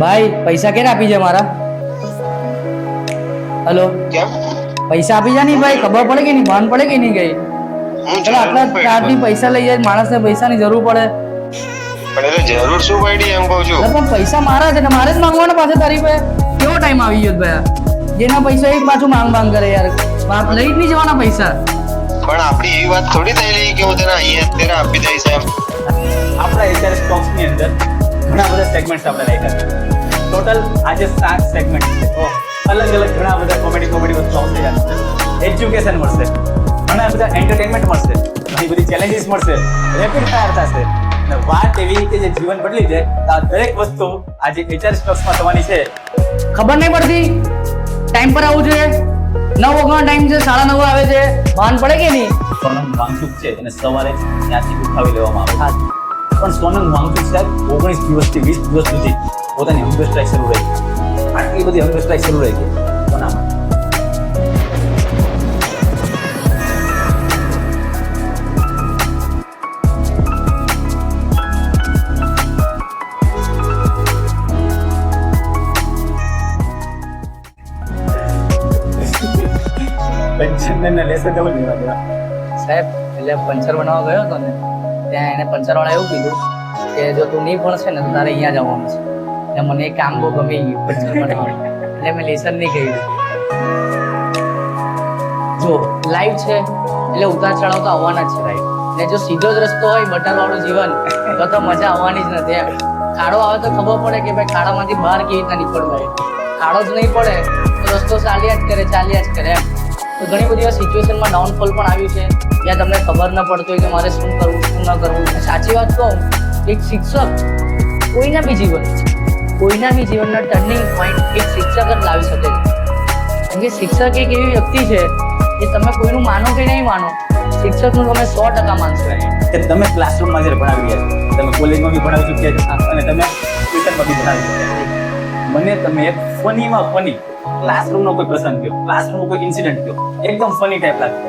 ભાઈ પૈસા ક્યારે આપી છે મારા? હેલો, કેમ? પૈસા આપી જા નહીં ભાઈ, ખબર પડે કે નહીં, ભાન પડે કે નહીં ગઈ? ચલો આટલા ચાર્જની પૈસા લઈ જાય, માણસને પૈસાની જરૂર પડે. પણ એટલે જરૂર શું પડી એમ કહું છું. પણ પૈસા મારા છે ને મારે જ માંગવાના પાછા તારી પાસે. કેવો ટાઈમ આવી ગયો ભાઈ? જેના પૈસા એક પાછું માંગ કરે યાર, બાપ લઈ જ નહીં જવાના પૈસા. પણ આપણી એવી વાત થોડી થયેલી કે હું તને અહીંયા અત્યારે આપી દઈશ એમ. આપણા એચઆર સ્ટોક્સ ની અંદર ઘણા બધા સેગમેન્ટ્સ આપણે રાખ્યા છે. ટોટલ આજે 7 સેગમેન્ટ છે. અલગ અલગ ઘણા બધા કોમેડી વસ્તુ આવશે. એજ્યુકેશન મળશે, ઘણા બધા એન્ટરટેનમેન્ટ મળશે, ઘણી બધી ચેલેન્જીસ મળશે, રેપિડ ફાયર થશે. અને વાત એવી કે જે જીવન બદલી જાય આ દરેક વસ્તુ આજે એચઆર સ્ટોક્સમાં થવાની છે. ખબર નહીં પડતી ટાઈમ પર આવવું જોઈએ. 9 વાગ્યાનો ટાઈમ છે, 9:30 આવે છે, ભાન પડે કે નહીં? સોનમ વાંગચુક છે એને સવારે ત્યાંથી ઉઠાવી લેવામાં આવે છે. પણ સોનમ વાંગચુક સાહેબ 19 દિવસથી 20 દિવસ સુધી પોતાની હંગર સ્ટ્રાઇક શરૂ રહી. આટલી બધી હંગર સ્ટ્રાઇક શરૂ રહી ગઈ કોના માટે? પંચરને લેશે તો લેવા દેવા. સાહેબ એટલે પંચર બનાવવા ગયો હતો ને, ત્યાં એને પંચરવાળા એવું કીધું કે જો તું નહીં ભણશે ને તો તારે અહીંયા જવાનું છે. એટલે મને એ કામ બહુ ગમી ગયું પંચર બનાવવાનું, એટલે મેં લેસન નહીં કર્યું. જો લાઈફ છે એટલે ઉતાર ચઢાવ તો આવવાના જ છે ભાઈ. ને જો સીધો જ રસ્તો હોય બટરવાળું જીવન તો મજા આવવાની જ નથી એમ. ખાડો આવે તો ખબર પડે કે ભાઈ ખાડામાંથી બહાર કેવી રીતના નીકળવું. ખાડો જ નહીં પડે તો રસ્તો ચાલ્યા જ કરે એમ. તો ઘણી બધી સિચ્યુએશનમાં ડાઉનફોલ પણ આવ્યું છે જ્યાં તમને ખબર ન પડતું હોય કે મારે શું કરવું શું ન કરવું. સાચી વાત કહું, એક શિક્ષક કોઈના બી જીવનના ટર્નિંગ પોઈન્ટ એક શિક્ષક જ લાવી શકે છે. કેમ કે શિક્ષક એક એવી વ્યક્તિ છે કે તમે કોઈનું માનો કે નહીં માનો, શિક્ષકનું તમે 100% માનશો. કે તમે ક્લાસરૂમમાં જ્યારે ભણાવી ગયા છો, તમે કોલેજમાં બી ભણાવી ચૂક્યા છો અને તમે ટ્યુશનમાં બી ભણાવી ચૂક્યા છો. મને તમે એક ફની ક્લાસરૂમનો કોઈ પ્રસંગ કહો, ક્લાસરૂમનો કોઈ ઇન્સિડન્ટ કહો, એકદમ ફની ટાઈપ લાગતો.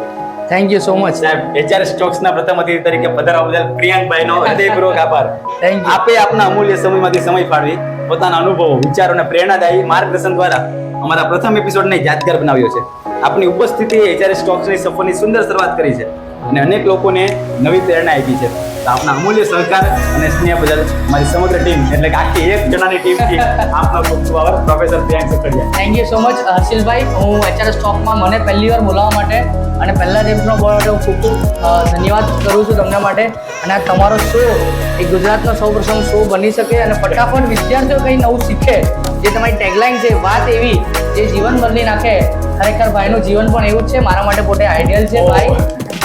થેન્ક યુ સો મચ સાહેબ એચઆર સ્ટોક્સના પ્રથમ અતિથિ તરીકે પધારવા બદલ પ્રિયાંકભાઈનો હૃદયપૂર્વક આભાર. Thank you. આપે આપના અમૂલ્ય સમયમાંથી સમય ફાળવી પોતાના અનુભવો, વિચારો અને પ્રેરણાદાયી માર્ગદર્શન દ્વારા અમારા પ્રથમ એપિસોડને યાદગાર બનાવ્યો છે. આપની ઉપસ્થિતિએ એચઆર સ્ટોક્સની સફરની સુંદર શરૂઆત કરી છે અને અનેક લોકોને નવી પ્રેરણા આપી છે. તો આપના અમૂલ્ય સહકાર અને સ્નેહ બદલ મારી સમગ્ર ટીમ એટલે કે આખી એક જણાની ટીમથી આપનો ખૂબ ખૂબ આભાર professor Priyank Sukhadia. Thank you so much હર્ષિલભાઈ. હું એચઆર સ્ટોકમાં મને પહેલી વાર બોલાવવા માટે અને પહેલા જ એપિસોડ બોલાવવા માટે હું ખૂબ ધન્યવાદ કરું છું તમને માટે. અને આ તમારો શો એ ગુજરાતનો સૌપ્રથમ શો બની શકે અને ફટાફટ વિદ્યાર્થીઓ કંઈ નવું શીખે. જે તમારી ટેગલાઇન છે વાત એવી જે જીવન બદલી નાખે. ખરેખર ભાઈનું જીવન પણ એવું જ છે, મારા માટે પોતે આઈડિયલ છે ભાઈ.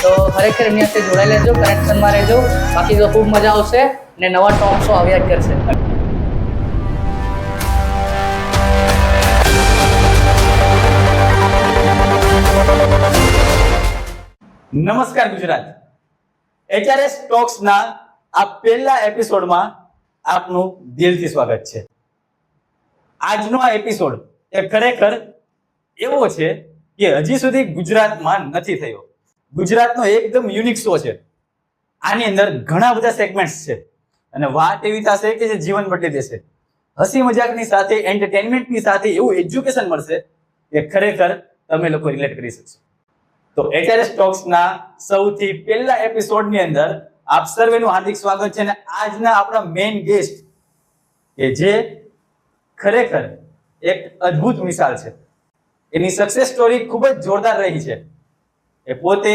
તો ખરેખર એમની સાથે જોડાઈ લેજો, કનેક્શનમાં રહેજો. બાકી તો ખૂબ મજા આવશે ને નવા ટોક શો આવ્યા જ કરશે. નમસ્કાર ગુજરાત, એચઆરએસ ટોક્સના આ પહેલા એપિસોડમાં આપનું દિલથી સ્વાગત છે. આજનો આ એપિસોડ એ ખરેખર એવો છે કે હજી સુધી ગુજરાતમાં નથી થયો. ગુજરાતનો એકદમ યુનિક શો છે. આની અંદર ઘણા બધા સેગમેન્ટ્સ છે અને વાત એવી થશે કે જે જીવન બદલી દેશે. હસી મજાકની સાથે એન્ટરટેનમેન્ટની સાથે એવું એજ્યુકેશન મળશે કે ખરેખર તમે લોકો રિલેટ કરી શકશો. તો એચઆરએસ ટોક્સના સૌથી પહેલા એપિસોડની અંદર આપ સર્વેનું હાર્દિક સ્વાગત છે. અને આજના આપણા મેઇન ગેસ્ટ કે જે ખરેખર એક અદ્ભુત મિસાલ છે, એની સક્સેસ સ્ટોરી ખૂબ જ જોરદાર રહી છે. એ પોતે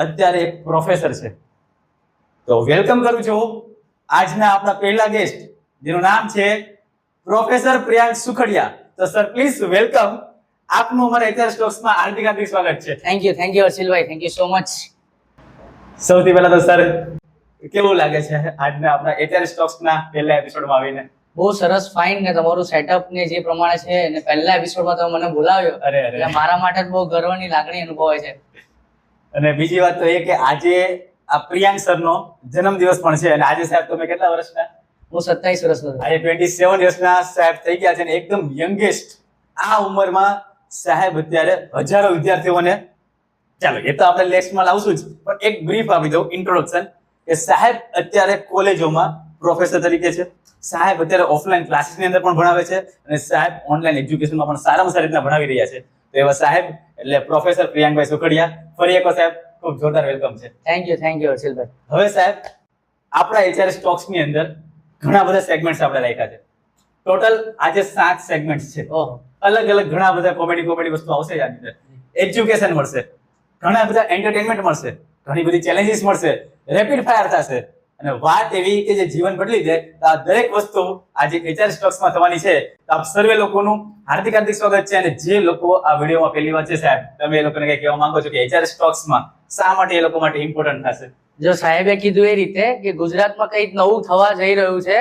અત્યારે એક પ્રોફેસર છે. તો વેલકમ કરું છું આજના આપણા પહેલા ગેસ્ટ જેનું નામ છે પ્રોફેસર પ્રિયાંક સુખડિયા. તો સર પ્લીઝ વેલકમ. આપનું અમારા એચઆર સ્ટોક્સમાં હાર્દિક સ્વાગત છે. થેન્ક યુ હર્ષિલભાઈ, થેન્ક યુ સો મચ. સૌથી પહેલા તો સર કેવું લાગે છે આજના આપણા એચઆર સ્ટોક્સના પહેલા એપિસોડમાં આવીને? બહુ સરસ, ફાઇન. ને તમારું સેટઅપ ને જે પ્રમાણે છે ને પહેલા એપિસોડમાં તમે મને બોલાવ્યો એટલે મારા માટે બહુ ગર્વની લાગણી અનુભવાય છે. અને બીજી વાત તો એ કે આજે આ પ્રિયાંક સરનો જન્મદિવસ પણ છે અને આજે સાહેબ તમે કેટલા વર્ષના? હું 27 વર્ષનો છું. આજે 27 વર્ષના સાહેબ થઈ ગયા છે અને એકદમ યંગેસ્ટ આ ઉંમરમાં સાહેબ અત્યારે હજારો વિદ્યાર્થીઓને, ચાલો એ તો આપણે નેક્સ્ટમાં લાવશું જ, પણ એક બ્રીફ આપી દઉં, ઇન્ટ્રોડક્શન, કે સાહેબ અત્યારે કોલેજોમાં પ્રોફેસર તરીકે છે. સાહેબ અત્યારે ઓફલાઈન ક્લાસીસની અંદર પણ ભણાવે છે અને સાહેબ ઓનલાઈન એજ્યુકેશનમાં પણ સારામાં સારી રીતના ભણાવી રહ્યા છે. તો એવા સાહેબ એટલે પ્રોફેસર પ્રિયાંકભાઈ સુખડિયા, ફરી એકવાર સાહેબ ખૂબ જોરદાર વેલકમ છે. થેન્ક યુ હર્ષિલભાઈ. હવે સાહેબ આપણા HRS ટોક્સની અંદર ઘણા બધા સેગમેન્ટ્સ આપણે રાખ્યા છે. ટોટલ આજે 7 સેગમેન્ટ્સ છે. ઓહો, અલગ અલગ ઘણા બધા કોમેડી વસ્તુ આવશે આની અંદર. એજ્યુકેશન મળશે, ઘણા બધા એન્ટરટેનમેન્ટ મળશે, ઘણી બધી ચેલેન્જીસ મળશે, રેપિડ ફાયર થશે અને વાત એવી કે જે જીવન બદલી દે. તો આ દરેક વસ્તુ આજે HRS ટોક્સમાં થવાની છે. તો આપ સર્વે લોકોનું હાર્દિક સ્વાગત છે. અને જે લોકો આ વિડીયોમાં પહેલી વાર છે સાહેબ, તમે એ લોકોને કઈ કહેવા માંગો છો કે HRS ટોક્સમાં શા માટે એ લોકો માટે ઇમ્પોર્ટન્ટ થશે? જો સાહેબે કીધું એ રીતે કે ગુજરાતમાં કંઈક નવું થવા જઈ રહ્યું છે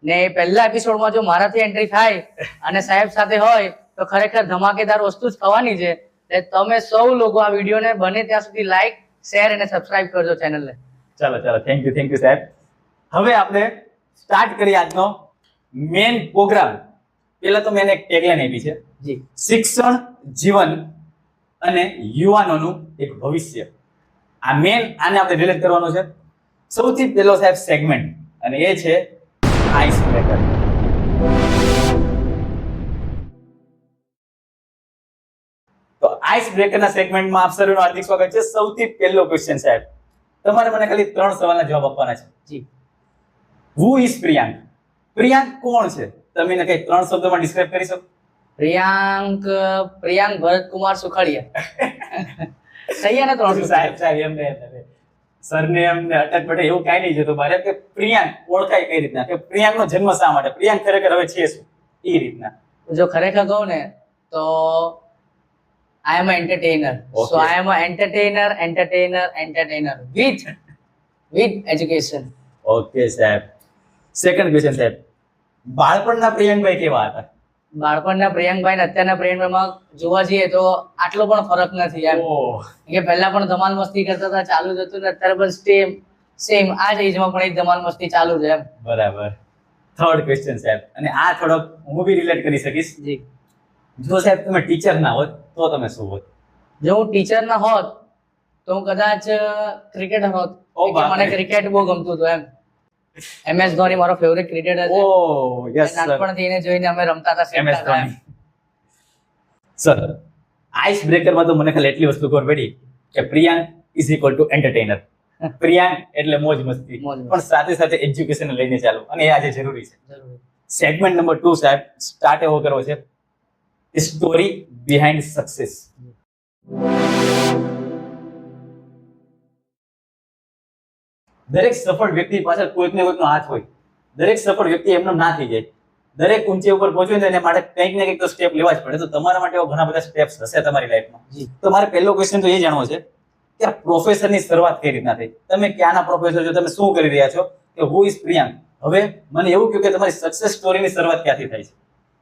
ને પહેલા એપિસોડમાં જો મારાથી એન્ટ્રી થાય અને સાહેબ સાથે હોય તો ખરેખર ધમાકેદાર વસ્તુ જ થવાની છે. એટલે તમે સૌ લોકો આ વિડીયોને બને ત્યાં સુધી લાઈક, શેર અને સબસ્ક્રાઇબ કરજો ચેનલને. ચાલો થેન્ક યુ સાહેબ. હવે આપણે સ્ટાર્ટ કરીએ આજનો મેઇન પ્રોગ્રામ. પહેલા તો મેં એક ટેગલાઈન આપી છે, જી, શિક્ષણ, જીવન અને યુવાનોનું એક ભવિષ્ય. આ મેઇન આને આપણે રિલેટ કરવાનો છે. સૌથી પહેલો સાહેબ સેગમેન્ટ અને એ છે આઈસ બ્રેકર. તો આઈસ બ્રેકરના સેગમેન્ટમાં આપ સર્વેનું હાર્દિક સ્વાગત છે. સૌથી પહેલો ક્વેશ્ચન સાહેબ, તમારે મને ખાલી 3 સવાલના જવાબ આપવાના છે. જી. Who is Priyank? પ્રિયાંક કોણ છે? તમે એને કઈ 3 શબ્દોમાં ડિસ્ક્રાઇબ કરી શકો? પ્રિયાંક ભરતકુમાર સુખડિયા. સહી ને 3 સાહેબ એમને સરનેમ ને અટક પટેલ એવું કાંઈ નહીં છે. તો મારે કે પ્રિયાંક ઓળખાય કઈ રીતના, કે પ્રિયાંકનો જન્મ શા માટે, પ્રિયાંક ખરેખર હવે છે શું, એ રીતના. જો ખરેખર કહું ને તો I am an entertainer. Okay. So I am an entertainer with education. Okay સાહેબ. સેકન્ડ ક્વેશ્ચન સાહેબ, બાળપણના પ્રિયાંકભાઈ કેવા હતા? બાળપણના પ્રિયાંકભાઈ ને અત્યારના પ્રિયાંકભાઈમાં જોવા જઈએ તો આટલો પણ ફરક નથી એમ. ઓહ, કે પહેલા પણ ધમાલ મસ્તી કરતા હતા, ચાલુ જ હતું, ને અત્યારે પણ સેમ આ જ એજમાં પણ એક ધમાલ મસ્તી ચાલુ છે એમ. બરાબર. થર્ડ ક્વેશ્ચન સાહેબ, અને આ થોડોક હું બી રિલેટ કરી શકીશ. જી. જો સાહેબ તમે ટીચર ના હોત તો તમે શું હોત? જો હું ટીચર ના હોત તો હું કદાચ ક્રિકેટર હોત. ઓ કે બાપ મને રે. ક્રિકેટ બહુ ગમતું હતું એમ. MS ધોની મારો ફેવરેટ ક્રિકેટર છે. ઓહ યસ સર. નાનપણથી એને જોઈને અમે રમતા હતા, MS શીખતા હતા એમ. ધોની. સર, આઈસ બ્રેકરમાં તો મને ખાલી એટલી વસ્તુ ખબર પડી કે Priyank is equal to entertainer. Priyank એટલે મોજ મસ્તી, મોજ મસ્તી. પણ સાથે સાથે એજ્યુકેશન લઈને ચાલો, અને એ આજે જરૂરી છે. જરૂર. સેગમેન્ટ નંબર 2 સાહેબ, સ્ટાર્ટ એવો કરવો છે, સ્ટોરી બિહાઇન્ડ સક્સેસ. દરેક સફળ વ્યક્તિ પાછળ કોઈક ને કોઈકનો હાથ હોય. દરેક સફળ વ્યક્તિ એમનો ના થઈ જાય. દરેક ઊંચે ઉપર પહોંચવું હોય તો એને માટે કંઈક ને કંઈક તો સ્ટેપ લેવા જ પડે. તો તમારા માટે એવા ઘણા બધા સ્ટેપ્સ હશે તમારી લાઈફમાં. જી. તો મારે પહેલો ક્વેશ્ચન તો એ જાણવો છે કે આ પ્રોફેસરની શરૂઆત કઈ રીતના થઈ? તમે ક્યાંના પ્રોફેસર છો? તમે શું કરી રહ્યા છો? કે હુ ઇઝ પ્રિયાંક? હવે મને એવું કહ્યું કે તમારી સક્સેસ સ્ટોરીની શરૂઆત ક્યાંથી થઈ છે?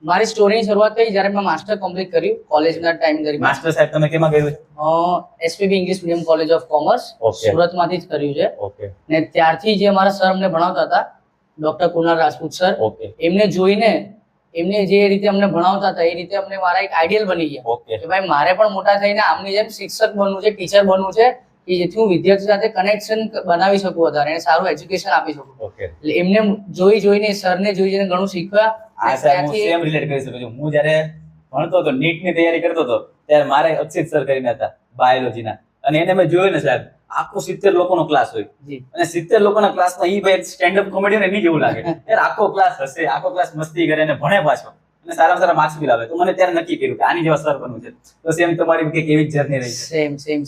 મારી સ્ટોરીની શરૂઆત થઈ જ્યારે મેં માસ્ટર કમ્પ્લીટ કર્યું કોલેજના ટાઈમ દરમિયાન. માસ્ટર સાહેબ તમે કેમાં કર્યું છે? SPB English medium college of commerce Okay. સુરતમાંથી જ કર્યું છે. ઓકે ને ત્યારથી જે અમારા સર અમને ભણાવતા હતા, doctor Kunal Rajput sir, okay એમને જોઈને એમને જે રીતે અમને ભણાવતા હતા એ રીતે અમને મારા એક આઈડિયલ બની ગયા ઓકે કે ભાઈ મારે પણ મોટા થઈને આમની જેમ શિક્ષક બનવું છે, ટીચર બનવું છે, કે જેથી હું વિદ્યાર્થી સાથે કનેક્શન બનાવી શકું વધારે અને સારું એજ્યુકેશન આપી શકું. ઓકે. એટલે એમને જોઈને સરને જોઈને ઘણું શીખવા. આ સાહેબ હું સેમ રિલેટ કરી શકું છું. હું જ્યારે ભણતો હતો, નીટની તૈયારી કરતો હતો, ત્યારે મારે અક્ષિત સર કરીને હતા બાયોલોજીના, અને એને મેં જોયું ને સાહેબ, આખો 70 લોકોનો ક્લાસ હોય જી. અને 70 લોકોના ક્લાસમાં ઈ ભાઈ સ્ટેન્ડ અપ કોમેડિયન એની જેવું લાગે. યાર આખો ક્લાસ હશે, આખો ક્લાસ મસ્તી કરે અને ભણે પાછો, અને સારામાં સારા માર્ક્સ બી લાવે. તો મને ત્યારે નક્કી કર્યું કે આની જેવા સર બનવું છે. તો સેમ તમારી કંઈક એવી જ જર્ની રહી છે.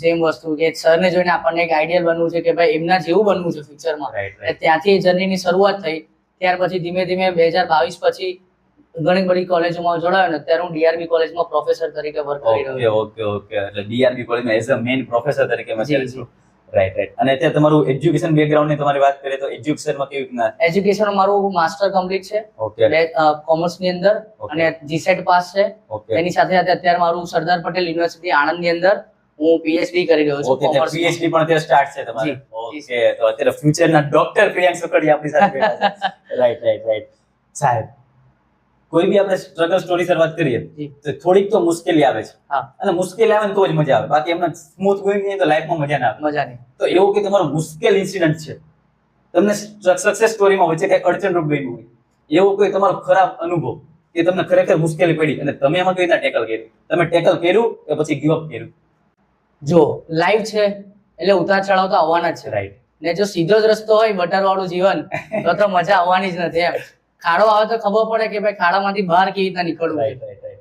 સેમ વસ્તુ કે સરને જોઈને આપણને એક આઈડિયલ બનવું છે કે ભાઈ એમના જેવું બનવું છે ફ્યુચરમાં. રાઈટ એટલે ત્યાંથી એ જર્નીની શરૂઆત થઈ. ત્યાર પછી ધીમે ધીમે 2022 પછી ઘણી બધી કોલેજોમાં જોડાયો ને અત્યારે હું DRB કોલેજમાં પ્રોફેસર તરીકે વર્ક કરી રહ્યો છું. ઓકે. એટલે ડીઆરબી કોલેજમાં એઝ અ મેઇન પ્રોફેસર તરીકે મેં જી, ચાલું છું. રાઈટ. અને અત્યારે તમારું એજ્યુકેશન બેકગ્રાઉન્ડની તમારી વાત કરીએ તો એજ્યુકેશનમાં કેવી રીતના? એજ્યુકેશન મારું માસ્ટર કમ્પ્લીટ છે ઓકે કોમર્સની અંદર Okay. અને GSET પાસ છે. ઓકે એની સાથે સાથે અત્યારે મારું સરદાર પટેલ યુનિવર્સિટી આણંદની અંદર હું PhD કરી રહ્યો છું ઓકે. commerce માં. PhD પણ અત્યારે સ્ટાર્ટ છે તમારે? જી. ઓકે. તો અત્યારે ફ્યુચરના ડોક્ટર પ્રિયાંક સુખડિયા આપણી સાથે બેઠા છે. રાઈટ. સાહેબ, કોઈ બી આપણે સ્ટ્રગલ સ્ટોરી શરૂઆત કરીએ જી. તો થોડીક તો મુશ્કેલી આવે છે, હા, અને મુશ્કેલી આવે ને તો જ મજા આવે. બાકી એમને સ્મૂથ ગોઈંગ નહીં તો લાઈફમાં મજા ના આવે. મજા નહીં. તો એવું કે તમારો મુશ્કેલ ઇન્સિડન્ટ છે તમને સક્સેસ સ્ટોરીમાં વચ્ચે કઈ અડચણરૂપ બન્યું હોય એવો કોઈ તમારો ખરાબ અનુભવ કે તમને ખરેખર મુશ્કેલી પડી અને તમે એમાં કઈ રીતના ટેકલ કર્યું, તમે ટેકલ કર્યું કે પછી ગીવ અપ કર્યું? જો લાઈવ છે એટલે ઉતાર ચઢાવ તો આવવાના જ છે. રાઈટ. ને જો સીધો જ રસ્તો હોય બટર વાળું જીવન તો મજા આવવાની જ નથી એમ. ખાડો આવે તો ખબર પડે કે ભાઈ ખાડામાંથી બહાર કેવી રીતના નીકળવું.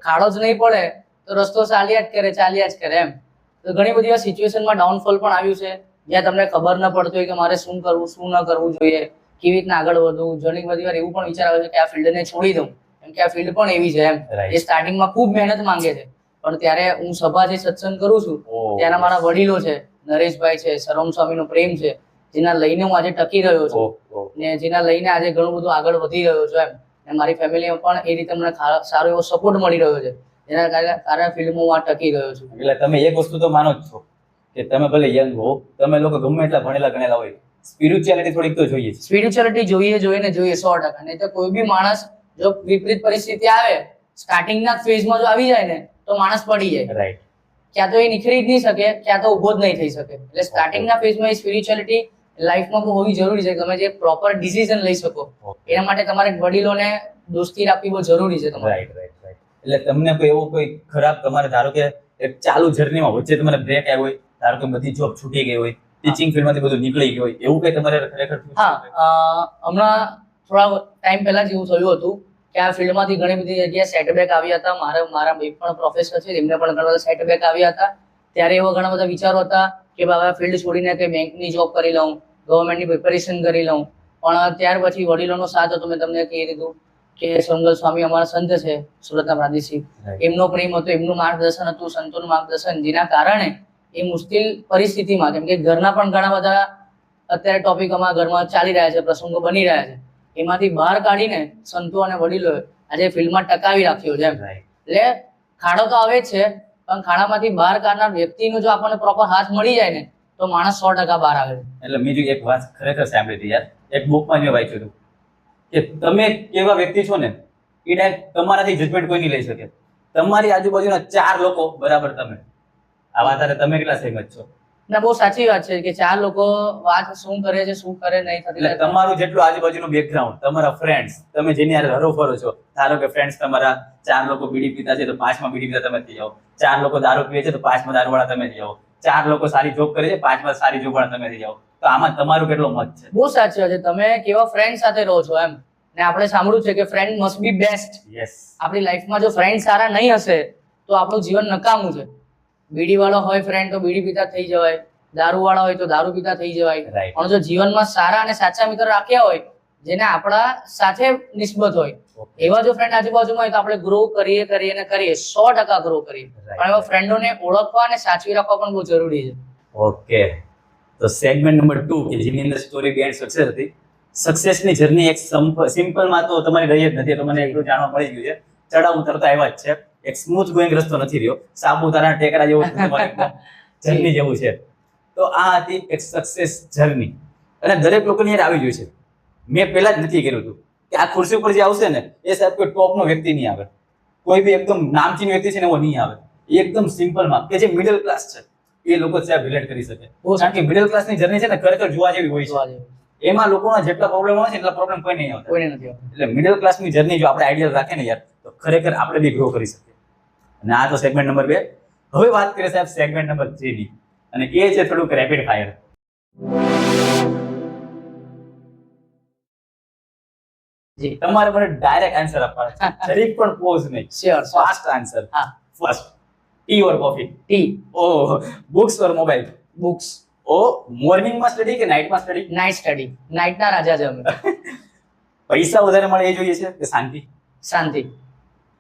ખાડો જ નહીં પડે તો રસ્તો ચાલ્યા જ કરે એમ. તો ઘણી બધી એવા સિચ્યુએશનમાં ડાઉનફોલ પણ આવ્યું છે જ્યાં તમને ખબર ન પડતું હોય કે મારે શું કરવું શું ન કરવું જોઈએ, કેવી રીતના આગળ વધવું. ઘણી બધી વાર એવું પણ વિચાર આવે છે કે આ ફિલ્ડને છોડી દઉં, કેમ કે આ ફિલ્ડ પણ એવી છે એમ. Right. એ સ્ટાર્ટિંગમાં ખૂબ મહેનત માંગે છે, પણ ત્યારે હું સભા જે સત્સંગ કરું છું ત્યાંના મારા વડીલો છે, નરેશભાઈ છે, સરવમ સ્વામીનો પ્રેમ છે, જેના લઈને હું આજે ટકી રહ્યો છું ને જેના લઈને આજે ઘણું બધું આગળ વધી રહ્યો છું એમ. ને મારી ફેમિલીમાં પણ એ રીતે મને સારો એવો સપોર્ટ મળી રહ્યો છે, જેના કારણે ફિલ્ડમાં હું આ ટકી રહ્યો છું. એટલે તમે એક વસ્તુ તો માનો જ છો કે તમે ભલે યંગ હો, તમે લોકો ગમે એટલા ભણેલા ગણેલા હોય, સ્પિરિચ્યુઆલિટી થોડીક તો જોઈએ. સ્પિરિચ્યુઆલિટી જોઈએ ને જોઈએ 100%. નહીં તો કોઈ બી માણસ જો વિપરીત પરિસ્થિતિ આવે સ્ટાર્ટિંગના ફેઝમાં જો આવી જાય ને તો માણસ પડી જાય. રાઈટ. ક્યાં તો એ નીકળી જ નહીં શકે, ક્યાં તો ઉભો જ નહીં થઈ શકે. એટલે સ્ટાર્ટિંગના ફેઝમાં એ સ્પિરિચ્યુઆલિટી લાઈફમાં બહુ હોવી જરૂરી છે. તમે જે પ્રોપર ડિસિઝન લઈ શકો એના માટે તમારે વડીલોને દોસ્તી રાખવી બહુ જરૂરી છે તમારે. રાઈટ. એટલે તમને કોઈ એવો કોઈ ખરાબ, તમારે ધારો કે એક ચાલુ જર્નીમાં વચ્ચે તમારે બ્રેક આવ્યો હોય, ધારો કે બધી જોબ છૂટી ગઈ હોય, ટીચિંગ ફિલ્ડમાંથી બધું નીકળી ગયું હોય, એવું કઈ તમારે ખરેખર થયું છે? હા, હમણાં થોડા ટાઈમ પહેલા જ એવું થયું હતું કે આ ફિલ્ડમાંથી ઘણી બધી જગ્યાએ સેટબેક આવ્યા હતા. મારા બે પણ પ્રોફેસર છે, એમને પણ ઘણા બધા સેટબેક આવ્યા હતા. ત્યારે એવા ઘણા બધા વિચારો હતા કે હવે ફિલ્ડ છોડીને કઈ બેંકની જોબ કરી લઉં, ગવર્મેન્ટની પ્રિપેરેશન કરી લઉં. પણ ત્યાર પછી વડીલોનો સાથ હતો. મેં તમને કહી દીધું કે સોનગલ સ્વામી અમારા સંત છે સુરતના પ્રાદેશિક, એમનો પ્રેમ હતો, એમનું માર્ગદર્શન હતું, સંતોનું માર્ગદર્શન, જેના કારણે એ મુશ્કેલ પરિસ્થિતિમાં, કેમ કે ઘરના પણ ઘણા બધા અત્યારે ટોપિક અમારા ઘરમાં ચાલી રહ્યા છે, પ્રસંગો બની રહ્યા છે, એમાંથી બહાર કાઢીને સંતો અને વડીલોએ આજે ફિલ્ડમાં ટકાવી રાખ્યો છે. એટલે ખાડો તો આવે જ છે, પણ ખાડામાંથી બહાર કાઢનાર વ્યક્તિનો જો આપણને પ્રોપર હાથ મળી જાય ને તો માણસ 100% બહાર આવે છે. એટલે બીજું એક વાત ખરેખર સાંભળી હતી યાર, એક બુકમાં મેં વાંચ્યું હતું કે તમે કેવા વ્યક્તિ છો ને એ ડાયરેક્ટ તમારાથી જજમેન્ટ કોઈ નહીં લઈ શકે. તમારી આજુબાજુના 4 લોકો બરાબર તમે. આ વાત સાથે તમે કેટલા સહેમત છો? ના, બહુ સાચી વાત છે કે 4 લોકો વાત શું કરે છે શું કરે નહીં થતી. એટલે તમારું જેટલું આજુબાજુનું બેકગ્રાઉન્ડ, તમારા ફ્રેન્ડ્સ, તમે જેની હારે હરો ફરો છો, ધારો કે ફ્રેન્ડ્સ તમારા 4 લોકો બીડી પીતા છે તો 5માં બીડી પીતા તમે થઈ જાઓ, 4 લોકો દારૂ પીએ છે તો 5માં દારૂવાળા તમે થઈ જાઓ, 4 લોકો સારી જોબ કરે છે 5માં સારી જોબવાળા તમે થઈ જાઓ. તો આમાં તમારું કેટલો મત છે? બહુ સાચી વાત છે. તમે કેવા ફ્રેન્ડ સાથે રહો છો એમ. ને આપણે સાંભળ્યું છે કે friend must be best. Yes. આપણી લાઈફમાં જો ફ્રેન્ડ સારા નહીં હશે તો આપણું જીવન નકામું છે. બીડી વાળો હોય ફ્રેન્ડ તો બીડી પીતા થઈ જવાય, દારૂ વાળા હોય તો દારૂ પીતા થઈ જવાય. Right. પણ જો જીવનમાં સારા અને સાચા મિત્ર રાખ્યા હોય, જેને આપણા સાથે નિસ્બત હોય, એવા જો ફ્રેન્ડ આજુબાજુમાં હોય તો આપણે ગ્રો કરીએ 100% ગ્રો કરીએ. પણ એવા ફ્રેન્ડોને ઓળખવા અને સાચવી રાખવા પણ બહુ જરૂરી છે. ઓકે, તો સેગમેન્ટ નંબર 2 કે જેની અંદર સ્ટોરી બિહાઇન્ડ સક્સેસ હતી. સક્સેસની જર્ની એક સિમ્પલમાં તો તમારી રહી જ નથી, તો મને એટલું જાણવા મળી ગયું છે. ચડાવ ઉતરતા આવ્યા જ છે, એક સ્મૂથ ગોઈંગ રસ્તો નથી રહ્યો. સાપુતારા ટેકરા જેવું તમારી જર્ની જેવું છે. તો આ હતી એક સક્સેસ જર્ની, અને દરેક લોકોની યાર આવી જોઈએ છે. મેં પહેલા જ નથી કર્યું હતું કે આ ખુરશી ઉપર જે આવશે ને એ સાહેબ કોઈ ટોપનો વ્યક્તિ નહીં આવે, કોઈ બી એકદમ નામચીન વ્યક્તિ છે ને એવો નહીં આવે. એકદમ સિમ્પલમાં કે જે મિડલ ક્લાસ છે એ લોકો સાહેબ રિલેટ કરી શકે. કારણ કે મિડલ ક્લાસની જર્ની છે ને ખરેખર જોવા જેવી હોય છે. એમાં લોકોના જેટલા પ્રોબ્લેમ હોય છે એટલા પ્રોબ્લેમ કોઈ નહીં આવતા. કોઈને નથી આવતા. એટલે મિડલ ક્લાસની જર્ની જો આપણે આઈડિયલ રાખીએ ને યાર તો ખરેખર આપણે બી ગ્રો કરી શકીએ. અને આ તો સેગમેન્ટ નંબર 2. હવે વાત કરીએ સાહેબ સેગમેન્ટ નંબર 3 ની, અને એ છે થોડુંક રેપિડ ફાયર. જી, તમારે મને ડાયરેક્ટ આન્સર આપવાનો છે, જરીક પણ પોઝ નહીં. શ્યોર. Fast answer. હા. First, tea or coffee? Tea. Oh, books or mobile? Books. Oh, મોર્નિંગમાં સ્ટડી કે નાઇટમાં સ્ટડી? Night study. નાઇટના રાજા છે અમે. પૈસા વધારે મળે એ જોઈએ છે કે શાંતિ? શાંતિ.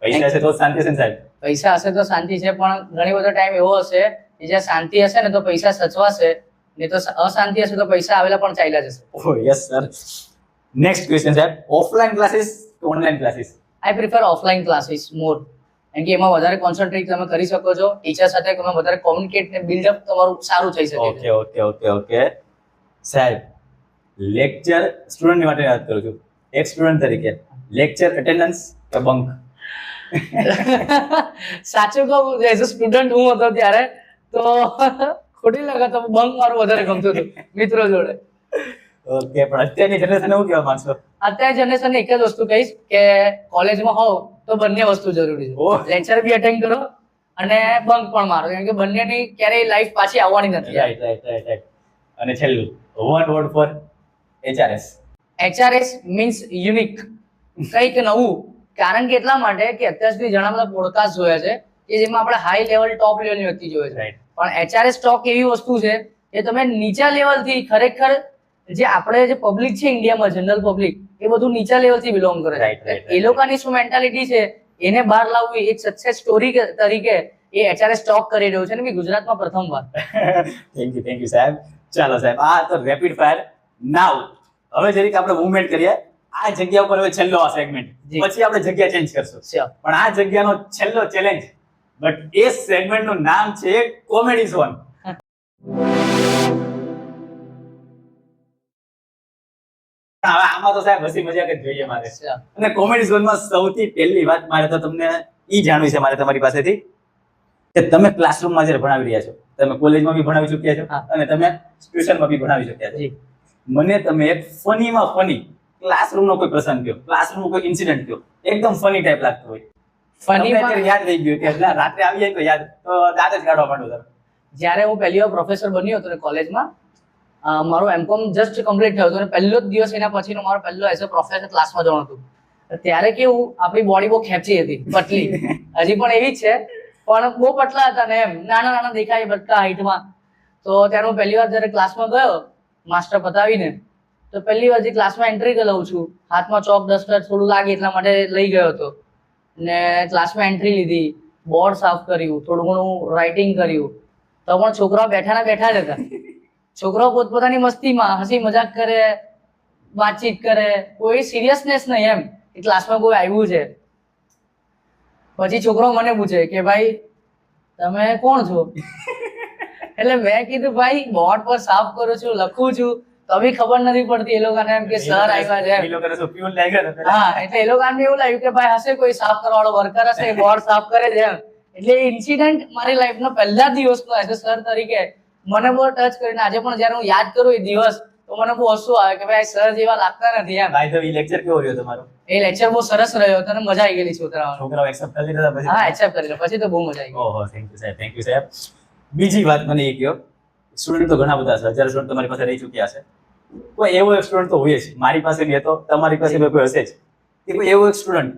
પૈસા હશે તો જ શાંતિ હશે ને સાહેબ? પૈસા હશે તો શાંતિ છે, પણ ઘણી બધો ટાઈમ એવો હશે કે જ્યાં શાંતિ હશે ને તો પૈસા સચવાશે, ને તો અશાંતિ હશે તો પૈસા આવેલા પણ ચાલ્યા જશે. Oh yes sir. Next question સાહેબ, ઓફલાઈન ક્લાસીસ કે online classes? I prefer offline classes more, કારણ કે એમાં વધારે કોન્સન્ટ્રેટ તમે કરી શકો છો. ટીચર સાથે તમે વધારે કોમ્યુનિકેટ ને બિલ્ડઅપ તમારું સારું થઈ શકે છે. ઓકે સાહેબ, લેક્ચર સ્ટુડન્ટની માટે વાત કરું છું. એક સ્ટુડન્ટ તરીકે લેક્ચર અટેન્ડન્સ કે બંક? સાચું કહું, એઝ અ સ્ટુડન્ટ હું હતો ત્યારે તો ખોટી લાગે તો બંક મારું વધારે ગમતું હતું મિત્રો જોડે. ઓકે, પણ અત્યારની જનરેશન એવું કહેવા માંગશો? અત્યારે જનરેશન એક જ વસ્તુ કહીશ કે કોલેજમાં હોવ તો બંને વસ્તુ જરૂરી ઓહ. છે. લેક્ચર બી અટેન્ડ કરો અને બંક પણ મારો, કેમ કે બંનેની ક્યારેય લાઈફ પાછી આવવાની નથી. રાઈટ. અને છેલ્લું, one word for HRS. HRS means unique, કંઈક નવું. કારણ કે એટલા માટે કે અત્યાર સુધી ઘણા બધા પોડકાસ્ટ જોયા છે કે જેમાં આપણે હાઈ લેવલ ટોપ લેવલની વ્યક્તિ જોયે છે, Right. પણ HRS સ્ટોક એવી વસ્તુ છે કે તમે નીચા લેવલથી ખરેખર જે આપણે જે પબ્લિક છે ઇન્ડિયામાં, જનરલ પબ્લિક, એ બધું નીચા લેવલથી બિલોંગ કરે Right. છે. એ લોકોની શું મેન્ટાલિટી છે એને બહાર લાવવી એક સક્સેસ સ્ટોરી તરીકે એ HRS સ્ટોક કરી રહ્યું છે ને બી ગુજરાતમાં પ્રથમવાર. થેન્ક યુ સાહેબ. ચાલો સાહેબ, આ તો રેપિડ ફાયર. નાવ હવે જરીક આપણે મૂવમેન્ટ કરીએ. આ જગ્યા ઉપર હવે છેલ્લો આ સેગમેન્ટ, જી. પછી આપણે જગ્યા ચેન્જ કરશું. Sure. પણ આ જગ્યાનો છેલ્લો ચેલેન્જ, બટ એ સેગમેન્ટનું નામ છે કોમેડી ઝોન. હવે આમાં તો સાહેબ હસી મજાક જ જોઈએ મારે. Sure. અને કોમેડી ઝોનમાં સૌથી પહેલી વાત મારે તો તમને ઈ જાણવી છે મારે તમારી પાસેથી, કે તમે ક્લાસરૂમમાં જ્યારે ભણાવી રહ્યા છો, તમે કોલેજમાં બી ભણાવી ચૂક્યા છો હા. અને તમે ટ્યુશનમાં બી ભણાવી ચૂક્યા છો. જી. મને તમે એક ફનીમાં ફની ક્લાસરૂમનો કોઈ પ્રસંગ કહો, ક્લાસરૂમનો કોઈ ઇન્સિડન્ટ કહો, એકદમ ફની ટાઈપ લાગતો હોય, તમને ફનીમાં અત્યારે યાદ રહી ગયું કે ના, રાત્રે આવી જાય તો યાદ, તો દાંત જ કાઢવા માંડો તમે. જ્યારે હું પહેલી વાર પ્રોફેસર બન્યો હતો ને કોલેજમાં, મારો M.Com જસ્ટ કમ્પ્લીટ થયો હતો અને પહેલો જ દિવસ એના પછીનો મારો પહેલો એઝ અ પ્રોફેસર ક્લાસમાં જવાનું હતું. ત્યારે કેવું, આપણી બોડી બહુ ખેંચી હતી, પતલી, હજી પણ એવી જ છે, પણ બહુ પતલા હતા ને એમ નાના નાના દેખાય બટકા હાઈટમાં. તો ત્યારે હું પહેલી વાર જ્યારે ક્લાસમાં ગયો માસ્ટર પતાવીને, તો પહેલી વાર જે ક્લાસમાં એન્ટ્રી લઉં છું, હાથમાં ચોક ડસ્ટર થોડું લાગે એટલા માટે લઈ ગયો હતો ને ક્લાસમાં એન્ટ્રી લીધી, બોર્ડ સાફ કર્યું, થોડું ઘણું રાઇટિંગ કર્યું, તો પણ છોકરાઓ બેઠા જ હતા. છોકરાઓ પોતપોતાની મસ્તીમાં હસી મજાક કરે, વાતચીત કરે, કોઈ સિરિયસનેસ નહીં એમ કે ક્લાસમાં કોઈ આવ્યું છે. પછી છોકરો મને પૂછે કે ભાઈ તમે કોણ છો? એટલે મેં કીધું ભાઈ બોર્ડ પર સાફ કરું છું, લખું છું, તો બી ખબર નથી પડતી એ લોકોને એમ કે સર આવ્યા છે. એ લોકોને શું પ્યુન લાગ્યા હતા પેલા? હા, એટલે એ લોકોને એવું લાગ્યું કે ભાઈ હશે કોઈ સાફ કરવાવાળો વર્કર હશે, બોર્ડ સાફ કરે છે એમ. એટલે એ ઇન્સિડન્ટ મારી લાઈફનો પહેલા દિવસનો એઝ અ સર તરીકે મને બહુ ટચ કરીને આજે પણ જ્યારે હું યાદ કરું એ દિવસ, તો મને બહુ હસવું આવે કે ભાઈ સર જેવા લાગતા નથી એમ. ભાઈ તો ઈ લેક્ચર કેવો રહ્યો તમારો? એ લેક્ચર બહુ સરસ રહ્યો હતો અને મજા આવી ગયેલી છોકરાઓને. છોકરાઓ એક્સેપ્ટ કરી લીધા પછી? હા, એક્સેપ્ટ કરી લો પછી તો બહુ મજા આવી ગઈ. ઓહો, થેન્ક યુ સાહેબ. બીજી વાત મને એ કહો, સ્ટુડન્ટ તો ઘણા બધા છે, 1000 સ્ટુડન્ટ તમારી પાસે રહી ચૂક્યા છે. કોઈ એવો એક સ્ટુડન્ટ તો હોય જ, મારી પાસે બી હતો, તમારી પાસે બી કોઈ હશે જ, કે કોઈ એવો એક સ્ટુડન્ટ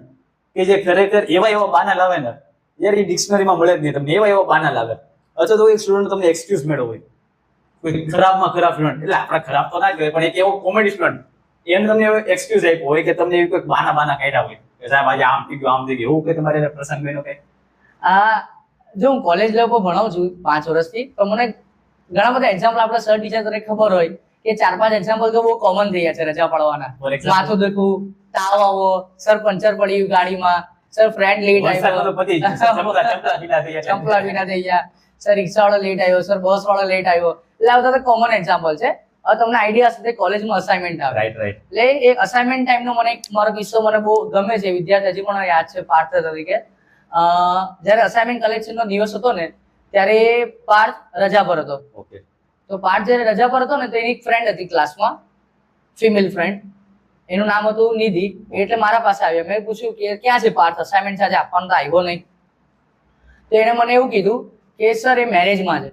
કે જે ખરેખર એવા બાના લાવે ને યાર, એ ડિક્શનરીમાં મળે જ નહીં તમને, એવા બાના લાવે. અથવા તો એક સ્ટુડન્ટ તમને એક્સક્યુઝ મેળવો હોય, કોઈ ખરાબમાં ખરાબ સ્ટુડન્ટ, એટલે આપણે ખરાબ તો ના કહેવાય, પણ એક એવો કોમેડી સ્ટુડન્ટ, એને તમને એવો એક્સક્યુઝ આપ્યો હોય કે તમને એવી કોઈ બાના કાઢ્યા હોય કે સાહેબ આજે આમ થઈ ગયું, એવું કે તમારે પ્રસંગ બન્યો કે? જો હું કોલેજ લેવલ પર ભણાવું છું 5 વર્ષથી, તો મને ઘણા બધા એક્ઝામ્પલ આપણા સર ટીચર તરીકે ખબર હોય કે 4-5 એક્ઝામ્પલ તો બહુ કોમન થઈ ગયા છે રજા પડવાના. For example? માથું દુખવું, તાવ આવો, સર પંચર પડી ગાડીમાં, સર ફ્રેન્ડ લેટ વરસાદ તો પતી જ ગયો, ચંપલા ભીના થઈ ગયા. ચંપલા વિના થઈ ગયા, સર રિક્ષા વાળો લેટ આવ્યો, સર બસ વાળો લેટ આવ્યો. એટલે આ બધા તો કોમન એક્ઝામ્પલ છે. હવે તમને આઈડિયા હશે કોલેજમાં અસાઇનમેન્ટ આવે, રાઈટ. એટલે એ અસાઇનમેન્ટ ટાઈમનો મને મારો કિસ્સો મને બહુ ગમે છે, વિદ્યાર્થી હજી પણ યાદ છે પાર્થ તરીકે. જ્યારે અસાઇનમેન્ટ કલેક્શનનો દિવસ હતો ને, ત્યારે પાર્થ રજા પર હતો. ઓકે. તો પાર્થ જ્યારે રજા પર હતો ને, તો એની એક ફ્રેન્ડ હતી ક્લાસમાં, ફિમેલ ફ્રેન્ડ, એનું નામ હતું નિધિ. એટલે મારા પાસે આવ્યા, મેં પૂછ્યું કે ક્યાં છે પાર્થ, અસાઇનમેન્ટ આજે આપવાનું તો આવ્યો નહીં. તો એણે મને એવું કીધું કે સર એ મેરેજમાં છે.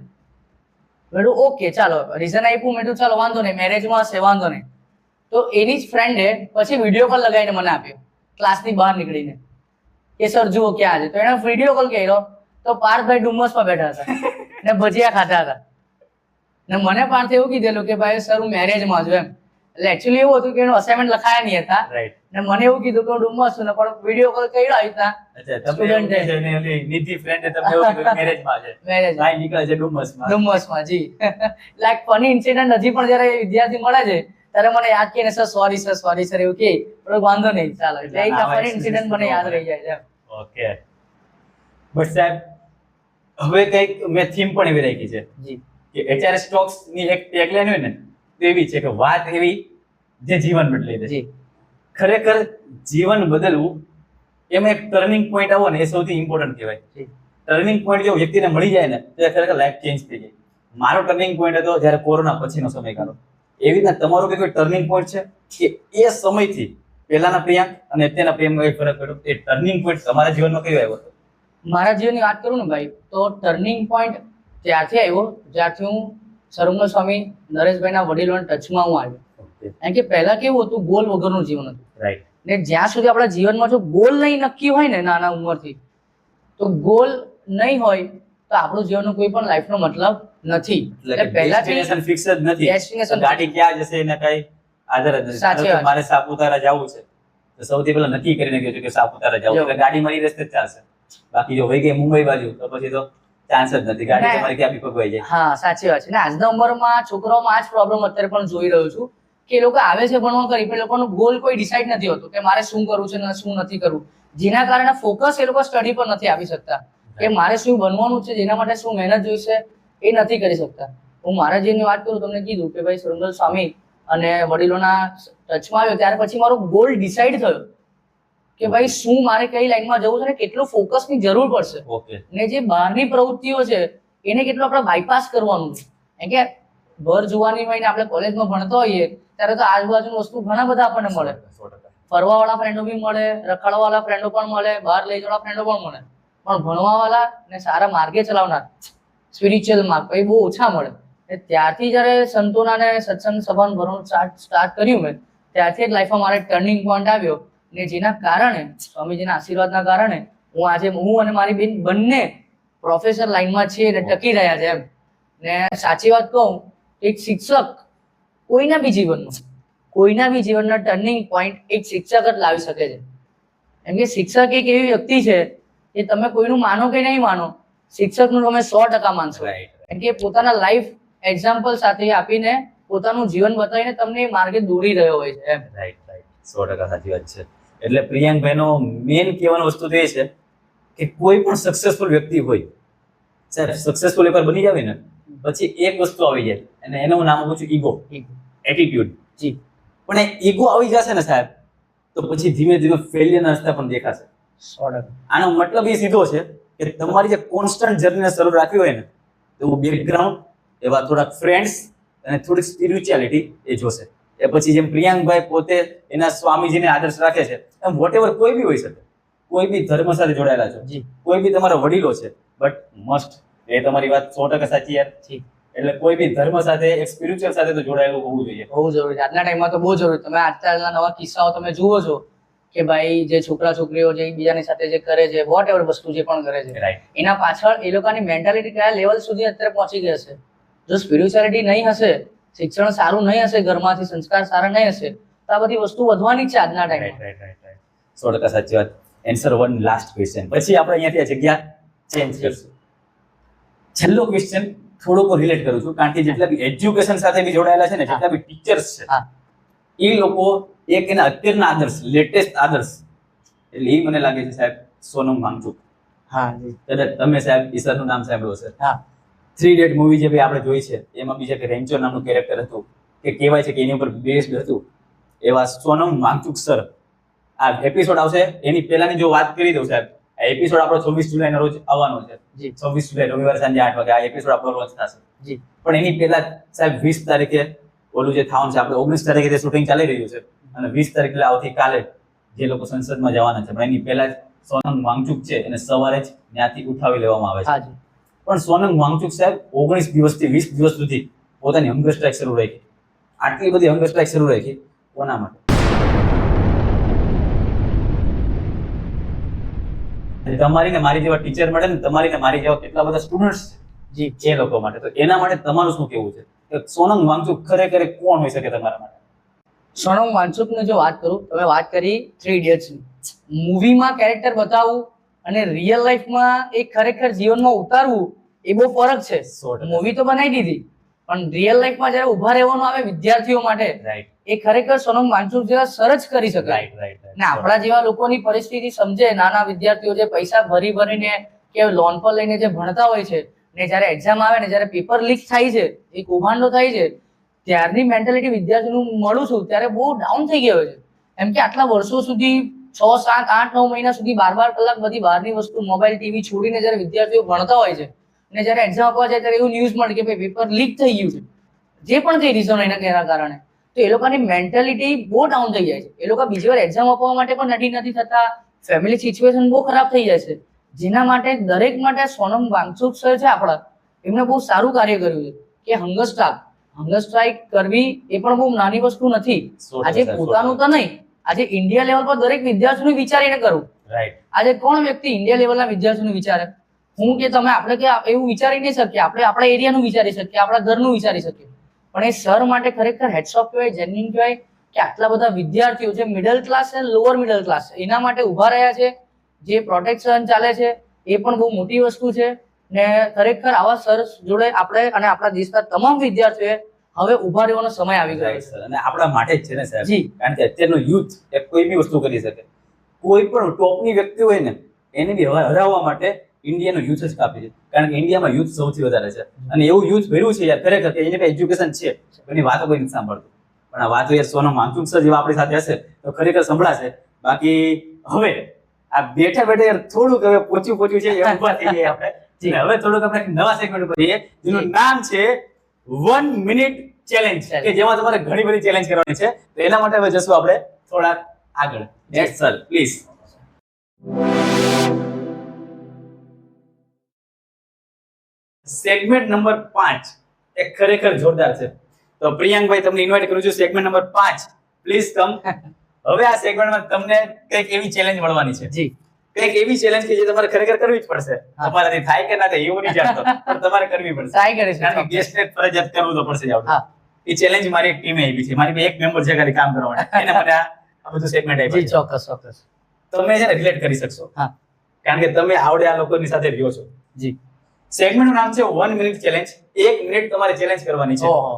મેં કીધું ઓકે ચાલો, રીઝન આપ્યું. મેં કીધું ચાલો વાંધો નહીં, મેરેજમાં હશે વાંધો નહીં. તો એની જ ફ્રેન્ડે પછી વિડીયો કોલ લગાવીને મને આપ્યો ક્લાસની બહાર નીકળીને કે સર જુઓ ક્યાં છે. તો એણે વિડીયો કોલ કર્યો તો પાર્થભાઈ ડુમ્મસમાં બેઠા હતા ને ભજીયા ખાતા હતા. ને મને પાર્થ એવું કીધેલું કે ભાઈ સર હું મેરેજમાં છું એમ. એટલે એકચ્યુઅલી એવું હતું કે એનું અસાઇનમેન્ટ લખાયા નહીં હતા, રાઈટ. ને મને એવું કીધું કે હું ડુમ્મસ છું ને, પણ વિડીયો કોલ કર્યો આવી રીતના અચ્છા, તમને એવું Student કીધું ને, ઓલી નિધિ friend એ તમને એવું કીધું કે મેરેજમાં છે, મેરેજ ભાઈ નીકળે છે ડુમ્મસમાં. ડુમ્મસમાં. જી. લાઈક ફની ઇન્સિડન્ટ હજી પણ જયારે વિદ્યાર્થી મળે છે ત્યારે મને યાદ કે સર સોરી સર એવું કે, પણ વાંધો નહીં ચાલો. એટલે એક ફની ઇન્સિડન્ટ મને યાદ રહી જાય છે. ઓકે. બટ સાહેબ, હવે કંઈક મેં થીમ પણ એવી રાખી છે જી. કે HRS Talks ની એક ટેગલાઈન હોય ને, તો એવી છે કે વાત એવી જે જીવન બદલી દે. જી. ખરેખર જીવન બદલવું એમાં એક ટર્નિંગ પોઈન્ટ આવો ને, એ સૌથી ઇમ્પોર્ટન્ટ કહેવાય. જી. ટર્નિંગ પોઈન્ટ જો વ્યક્તિને મળી જાય ને, તો ખરેખર લાઈફ ચેન્જ થઈ જાય. મારો ટર્નિંગ પોઈન્ટ હતો જ્યારે કોરોના પછીનો સમયગાળો, એવી રીતના તમારો કોઈ ટર્નિંગ પોઈન્ટ છે કે એ સમયથી પહેલાના પ્રિયાંક અને અત્યારના પ્રિયાંકમાં કઈ ફરક પડ્યો? એ ટર્નિંગ પોઈન્ટ તમારા જીવનમાં કયો આવ્યો હતો? મારા જીવનની વાત કરું ને ભાઈ, તો ટર્નિંગ પોઈન્ટ ત્યારથી આવ્યો જ્યારથી હું સરંગલ સ્વામી નરેશભાઈના વડીલોના ટચમાં હું આવ્યો. કારણ કે પહેલા કેવું હતું, ગોલ વગરનું જીવન હતું. રાઈટ. ને જ્યાં સુધી આપણા જીવનમાં જો ગોલ નહીં નક્કી હોય ને નાના ઉંમરથી, તો ગોલ નહીં હોય તો આપણું જીવનનો કોઈ પણ લાઈફનો મતલબ નથી. એટલે પહેલાથી ડેસ્ટિનેશન ફિક્સ જ નથી. destination ગાડી ક્યાં જશે એને કઈ આધાર જ નથી. સાચી ધારો કે વાત. મારે સાપુતારા જવું છે તો સૌથી પહેલા નક્કી કરીને ગયો છું કે સાપુતારા જવું, એટલે ગાડી મારી રસ્તે જ ચાલશે. બાકી જો વહી ગઈ મુંબઈ બાજુ તો પછી તો ચાન્સ જ નથી, ગાડી તમારી ક્યાં બી પકવાઈ જાય. હા સાચી વાત છે. ને આજના ઉંમરમાં છોકરાઓમાં આ જ પ્રોબ્લેમ અત્યારે પણ જોઈ રહ્યો છું કે એ લોકો આવે છે ભણવા કરી, પણ એ લોકોનો ગોલ કોઈ ડિસાઈડ નથી હોતો કે મારે શું કરવું છે ને શું નથી કરવું. જેના કારણે ફોકસ એ લોકો સ્ટડી પર નથી આપી શકતા કે મારે શું બનવાનું છે, જેના માટે શું મહેનત જોઈશે એ નથી કરી શકતા. હું મારા જેની વાત કરું, તમને કીધું કે ભાઈ સરંગલ સ્વામી અને વડીલોના ટચમાં આવ્યો ત્યારે પછી મારો ગોલ ડિસાઈડ થયો કે ભાઈ શું મારે કઈ લાઈનમાં જવું છે ને કેટલું ફોકસની જરૂર પડશે. ઓકે. ને જે બહારની પ્રવૃત્તિઓ છે એને કેટલું આપણે બાયપાસ કરવાનું છે. કારણ કે ભર જુવાની હોય ને આપણે કોલેજમાં ભણતા હોઈએ ત્યારે તો આજુબાજુની વસ્તુ ઘણા બધા આપણને મળે. 100%. ફરવાવાળા ફ્રેન્ડો બી મળે, રખડવાવાળા ફ્રેન્ડો પણ મળે, બહાર લઈ જવાળા ફ્રેન્ડો પણ મળે, પણ ભણવાવાળા ને સારા માર્ગે ચલાવનાર સ્પિરિચ્યુઅલ માર્ગ એ બહુ ઓછા મળે. ત્યારથી જ્યારે સંતોના ને સત્સંગ સભાનું ભણવાનું સ્ટાર્ટ કર્યું મેં, ત્યારથી જ લાઈફમાં મારે ટર્નિંગ પોઈન્ટ આવ્યો. ને જેના કારણે સ્વામીજીના આશીર્વાદના કારણે હું અને મારી બેન બંને પ્રોફેસર લાઈનમાં છીએ અને ટકી રહ્યા છે એમ. ને સાચી વાત કહું, એક શિક્ષક કોઈના બી જીવનના ટર્નિંગ પોઈન્ટ એક શિક્ષક જ લાવી શકે છે. એમ કે શિક્ષક એક એવી વ્યક્તિ છે કે તમે કોઈનું માનો કે નહીં માનો, શિક્ષકનું તમે 100% માનશો. Right. કેમ કે પોતાના લાઈફ એક્ઝામ્પલ સાથે આપીને પોતાનું જીવન બતાવીને તમને એ માર્ગે દોરી રહ્યો હોય છે એમ. રાઈટ રાઈટ 100% સાચી વાત છે. એટલે પ્રિયાંકભાઈનો મેઇન કહેવાનો વસ્તુ તો એ છે કે કોઈ પણ સક્સેસફુલ વ્યક્તિ હોય, સાહેબ સક્સેસફુલ એકવાર બની જાવે ને પછી એક વસ્તુ આવી જાય અને એનું નામ આપું છું ઈગો, એટીટ્યુડ. જી. પણ એ ઈગો આવી જશે ને સાહેબ તો પછી ધીમે ધીમે ફેલિયરના રસ્તા પણ દેખાશે. 100%. આનો મતલબ એ સીધો છે કે તમારી જે કોન્સ્ટન્ટ જર્નીને શરૂ રાખવી હોય ને તો બેકગ્રાઉન્ડ, એવા થોડાક ફ્રેન્ડ્સ અને થોડીક સ્પિરિચ્યુઆલિટી એ જોશે. એ પછી જેમ પ્રિયાંકભાઈ પોતે એના સ્વામીજીને આદર્શ રાખે છે એમ વોટેવર કોઈ બી હોઈ શકે, કોઈ બી ધર્મ સાથે જોડાયેલા છો, જી. કોઈ બી તમારા વડીલો છે, બટ મસ્ટ એ તમારી વાત 100% સાચી યાર. જી. એટલે કોઈ બી ધર્મ સાથે એક સ્પિરિચ્યુઅલ સાથે તો જોડાયેલું હોવું જોઈએ. બહુ જરૂરી છે આજના ટાઈમમાં તો બહુ જરૂરી. તમે આજકાલના નવા કિસ્સાઓ તમે જુઓ છો કે ભાઈ જે છોકરા છોકરીઓ જે એકબીજાની સાથે જે કરે છે, વોટ એવર વસ્તુ જે પણ કરે છે, રાઈટ. એના પાછળ એ લોકોની મેન્ટાલિટી કયા લેવલ સુધી અત્યારે પહોંચી ગઈ હશે. જો સ્પિરિચ્યુઆલિટી નહીં હશે, શિક્ષણ સારું નહીં હશે, ઘરમાંથી સંસ્કાર સારા નહીં હશે, તો આ બધી વસ્તુ વધવાની જ છે આજના ટાઈમમાં. રાઈટ રાઈટ રાઈટ 100% સાચી વાત. એન્સર વન લાસ્ટ ક્વેશ્ચન, પછી આપણે અહીંયાથી આ જગ્યા ચેન્જ કરશું. છેલ્લો ક્વેશ્ચન થોડોક રિલેટ કરું છું કારણ કે જેટલા બી એજ્યુકેશન સાથે બી જોડાયેલા છે ને, જેટલા બી ટીચર્સ છે, હા. એ લોકો એક એના અત્યારના આદર્શ, લેટેસ્ટ આદર્શ, એટલે એ મને લાગે છે સાહેબ સોનમ વાંગચુક. હા જી. કદાચ તમે સાહેબ ઈસરનું નામ સાંભળ્યું હશે. હા. 3 Idiots મૂવી જે ભાઈ આપણે જોઈ છે એમાં બીજા કે રેન્ચો નામનું કેરેક્ટર હતું કે કહેવાય છે કે એની ઉપર બેસ્ડ હતું, એવા સોનમ વાંગચુક સર આ એપિસોડ આવશે એની પહેલાની જો વાત કરી દઉં સાહેબ, આ એપિસોડ આપણો 26 જુલાઈના રોજ આવવાનો છે. જી. 26 જુલાઈ રવિવાર સાંજે 8 વાગે આ એપિસોડ આપણો રોજ થશે. જી. પણ એની પહેલા સાહેબ 20 તારીખે ઓલું જે થવાનું છે, આપણે 19 તારીખે તે શૂટિંગ ચાલી રહ્યું છે અને 20 તારીખે એટલે આવતી કાલે જે લોકો સંસદમાં જવાના છે, પણ એની પહેલા જ સોનમ વાંગચુક છે એને સવારે જ ત્યાંથી ઉઠાવી લેવામાં આવે છે. હા જી. પણ સોનમ વાંગચુક સાહેબ 19 દિવસથી 20 દિવસ સુધી પોતાની હંગર સ્ટ્રાઇક શરૂ રાખી. આટલી બધી હંગર સ્ટ્રાઇક શરૂ રાખી કોના માટે? તમારી ને મારી જેવા ટીચર મળે ને તમારી ને મારી જેવા કેટલા બધા સ્ટુડન્ટ્સ જી. છે લોકો માટે, તો એના માટે તમારું શું કેવું છે કે સોનમ વાંગચુક ખરેખર કોણ હોઈ શકે તમારા માટે? સોનમ વાંગચુકની જો વાત કરું, તમે વાત કરી 3 Idiots ની, મૂવીમાં કેરેક્ટર બતાવવું અને રિયલ લાઈફમાં એ ખરેખર જીવનમાં ઉતારવું એ બહુ ફરક છે. 100%. મૂવી તો બનાવી દીધી, પણ રિયલ લાઈફમાં જ્યારે ઉભા રહેવાનું આવે વિદ્યાર્થીઓ માટે, રાઈટ એ ખરેખર સોનમ વાંગચુક જેવા સર જ કરી શકે. રાઈટ રાઈટ ને આપણા જેવા લોકોની પરિસ્થિતિ સમજે, નાના વિદ્યાર્થીઓ જે પૈસા ભરી ભરીને કે લોન પર લઈને જે ભણતા હોય છે, ને જ્યારે એક્ઝામ આવે ને જ્યારે પેપર લીક થાય છે, એ કૌભાંડો થાય છે, ત્યારની મેન્ટાલિટી વિદ્યાર્થીનું મળું છું ત્યારે બહુ ડાઉન થઈ ગયો છે. એમ કે આટલા વર્ષો સુધી 6, 7, 8, 9 મહિના સુધી 12 કલાક બધી બહારની વસ્તુ મોબાઈલ ટીવી છોડીને જ્યારે વિદ્યાર્થીઓ ભણતા હોય છે ને જ્યારે એક્ઝામ આપવા જાય ત્યારે એવું ન્યૂઝ મળે કે ભાઈ પેપર લીક થઈ ગયું છે, જે પણ કઈ રીઝન એના કારણે, તો એ લોકોની મેન્ટાલિટી બહુ ડાઉન થઈ જાય છે. એ લોકો બીજી વાર એક્ઝામ આપવા માટે પણ રેડી નથી થતા. ફેમિલી સિચ્યુએશન બહુ ખરાબ થઈ જાય છે. જેના માટે દરેક માટે સોનમ વાંગચુક સર છે આપણા, એમને બહુ સારું કાર્ય કર્યું છે કે હંગર સ્ટ્રાઇક કરવી એ પણ બહુ નાની વસ્તુ નથી. 100% આજે પોતાનું તો નહીં, આજે ઇન્ડિયા લેવલ પર દરેક વિદ્યાર્થીનું વિચારીને કરવું. રાઈટ. આજે કોણ વ્યક્તિ ઇન્ડિયા લેવલના વિદ્યાર્થીનું વિચારે? હું કે તમે આપણે કે એવું વિચારી નહીં શકીએ. આપણે આપણા એરિયાનું વિચારી શકીએ, આપણા ઘરનું વિચારી શકીએ. પણ એ સર માટે ખરેખર હેડ્સ ઓફ કહેવાય, જેન્યુઇન કહેવાય કે આટલા બધા વિદ્યાર્થીઓ જે મિડલ ક્લાસ અને લોઅર મિડલ ક્લાસ એના માટે ઊભા રહ્યા છે. જે પ્રોટેક્શન ચાલે છે એ પણ બહુ મોટી વસ્તુ છે. ને ખરેખર આવા સર જોડે આપણે અને આપણા દેશના તમામ વિદ્યાર્થીઓએ હવે ઊભા રહેવાનો સમય આવી ગયો છે. અને આપણા માટે જ છે ને સાહેબ. જી. કારણ કે અત્યારનું યુથ એ કોઈ બી વસ્તુ કરી શકે. કોઈ પણ ટોપની વ્યક્તિ હોય ને એને બી હરાવવા માટે ઇન્ડિયાનો યુથ જ કાફી છે. કારણ કે ઇન્ડિયામાં યુથ સૌથી વધારે છે અને એવું યુથ ભર્યું છે યાર ખરેખર કે એની પાસે એજ્યુકેશન છે, એની વાતો કોઈ નથી સાંભળતું. પણ આ વાતો યાર સોનમ વાંગચુક સર જેવા આપણી સાથે હશે તો ખરેખર સંભળાશે. બાકી હવે આ બેઠા યાર થોડુંક હવે પોચ્યું છે એ ઊભા થઈ ગયા આપણે. હવે થોડુંક આપણે નવા સેગમેન્ટ ઉપર જઈએ જેનું નામ છે 1 મિનિટ ચેલેન્જ, કે જેમાં તમારે ઘણી બધી ચેલેન્જ કરવાની છે. તો એના માટે હવે જશું આપણે થોડા આગળ. Yes sir please. Segment number 5 એ ખરેખર જોરદાર છે. તો પ્રિયાંકભાઈ તમને ઇન્વાઇટ કરું છું સેગમેન્ટ નંબર 5, પ્લીઝ કમ. હવે આ સેગમેન્ટમાં તમને કંઈક એવી ચેલેન્જ મળવાની છે. જી. કંઈક એવી ચેલેન્જ કે જે તમારે ખરેખર કરવી જ પડશે. તમારાથી થાય કે ના થાય એવું નહીં જાણતો, પણ તમારે કરવી પડશે. ટ્રાય કરીશ. કારણ કે ગેસ્ટને ફરજિયાત કરવું તો પડશે જ આપણે. હા. એ ચેલેન્જ મારી એક ટીમે આપી છે. મારી એક મેમ્બર છે ખાલી કામ કરવા માટે. એને મને આ બધું સેગમેન્ટ જી આપ્યું છે. ચોક્કસ. તમે છે ને રિલેટ કરી શકશો. હા. કારણ કે તમે આવડે આ લોકોની સાથે રહ્યો છો. જી. સેગમેન્ટનું નામ છે 1 મિનિટ ચેલેન્જ. 1 મિનિટ તમારે ચેલેન્જ કરવાની છે. ઓહો.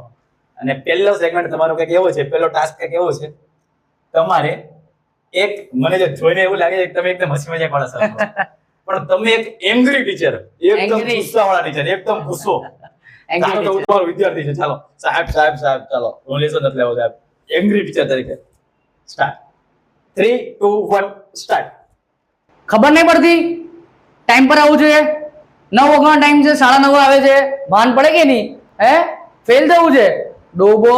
અને પહેલો સેગમેન્ટ તમારો કંઈક એવો છે, પહેલો ટાસ્ક કંઈક એવો છે, તમારે એક, મને જો જોઈને એવું લાગે છે કે તમે એકદમ હસી મજાક વાળા સર છો. પણ તમે એક એંગ્રી ટીચર, એકદમ Angry. ગુસ્સાવાળા ટીચર, એકદમ ગુસ્સો. ચાલો તો હું તમારો વિદ્યાર્થી છું. ચાલો સાહેબ ચાલો હું લેસન નથી લેવો સાહેબ. એંગ્રી ટીચર તરીકે સ્ટાર્ટ. 3 2 1 સ્ટાર્ટ. ખબર નહીં પડતી ટાઈમ પર આવવું જોઈએ. 9 વાગ્યાનો ટાઈમ છે, 9:30 આવે છે, ભાન પડે કે નહીં? હે ફેલ થવું છે ડોબો.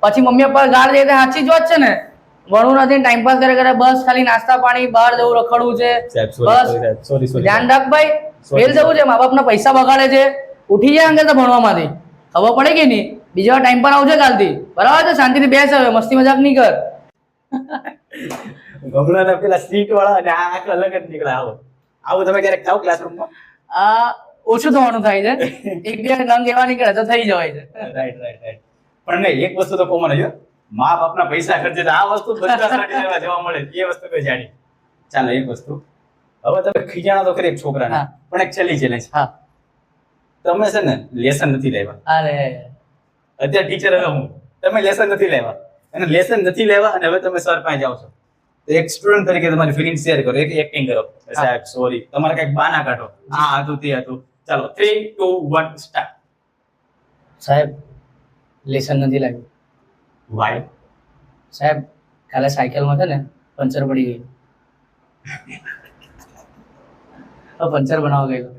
પછી મમ્મી પપ્પા ગાળ દે સાચી જ વાત છે ને. ભણવું નથી, ટાઈમ પાસ કરે બસ ખાલી નાસ્તા પાણી, બહાર જવું, રખડવું છે બસ. સોરી ધ્યાન રાખ ભાઈ, ફેલ થવું છે. મા બાપના પૈસા બગાડે છે. ઉઠી જાય અંગે તો ભણવામાંથી. ખબર પડે કે નહીં? બીજા ટાઈમ પર આવજે કાલથી, બરાબર છે? શાંતિથી બેસ, હવે મસ્તી મજાક નહીં કર. ગમલાના પેલા સીટ વાળા અને આ આખા અલગ જ નીકળે. આવું તમે ક્યારેક થાવ ક્લાસરૂમમાં? આ ઓછું થવાનું થાય છે. એક બે નંગ એવા નીકળે તો થઈ જવાય છે. રાઈટ. પણ નહીં, એક વસ્તુ તો કોમન છે, મા બાપના પૈસા ખર્ચે તો આ વસ્તુ બધા સાથે લેવા જવા મળે એ વસ્તુ કોઈ જાણી. ચાલો એક વસ્તુ, હવે તમે ખીજાણા તો ખરી એક છોકરાને, હા. પણ એક છેલ્લી ચેલેન્જ. હા. તમે છે ને લેસન નથી લેવા. અરે અત્યારે ટીચર હવે હું, તમે લેસન નથી લેવા અને લેસન નથી લેવા અને હવે તમે સર પાસે જાઓ છો. તો એક સ્ટુડન્ટ તરીકે તમારી ફિલિંગ શેર કરો, એક એક્ટિંગ કરો. સાહેબ સોરી, તમારે કઈક બાના કાઢો, આ હતું તે હતું. ચાલો 3 2 1 સ્ટાર્ટ. સાહેબ લેસન નથી લાગ્યું. વાય? સાહેબ કાલે સાયકલમાં છે ને પંચર પડી ગયું. પંચર બનાવવા ગયો.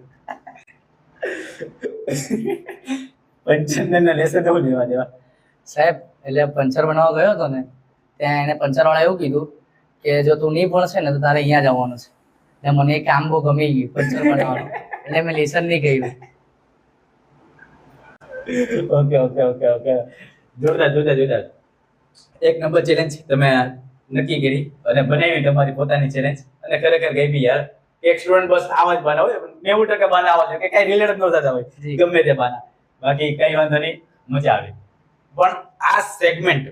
પંચર ને લેસન તો લેવા દેવા. સાહેબ એટલે પંચર બનાવવા ગયો હતો ને, ત્યાં એને પંચર વાળા એવું કીધું કે જો તું નહીં ભણશે ને તો તારે અહીંયા જ આવવાનું છે. એટલે મને એ કામ બહુ ગમી ગયું પંચર બનાવવાનું, એટલે મેં લેસન નહીં કર્યું. ઓકે. જોરદાર. એક નંબર ચેલેન્જ તમે નક્કી કરી અને બનાવી તમારી પોતાની ચેલેન્જ, અને ખરેખર ગઈ બી યાર. એક સ્ટુડન્ટ બસ આવા જ બાના હોય, 90% બાના આવા છે કે કઈ રિલેટ જ ન થતા હોય, જી. ગમે તે બાના. બાકી કઈ વાંધો નહીં, મજા આવી. પણ આ સેગમેન્ટ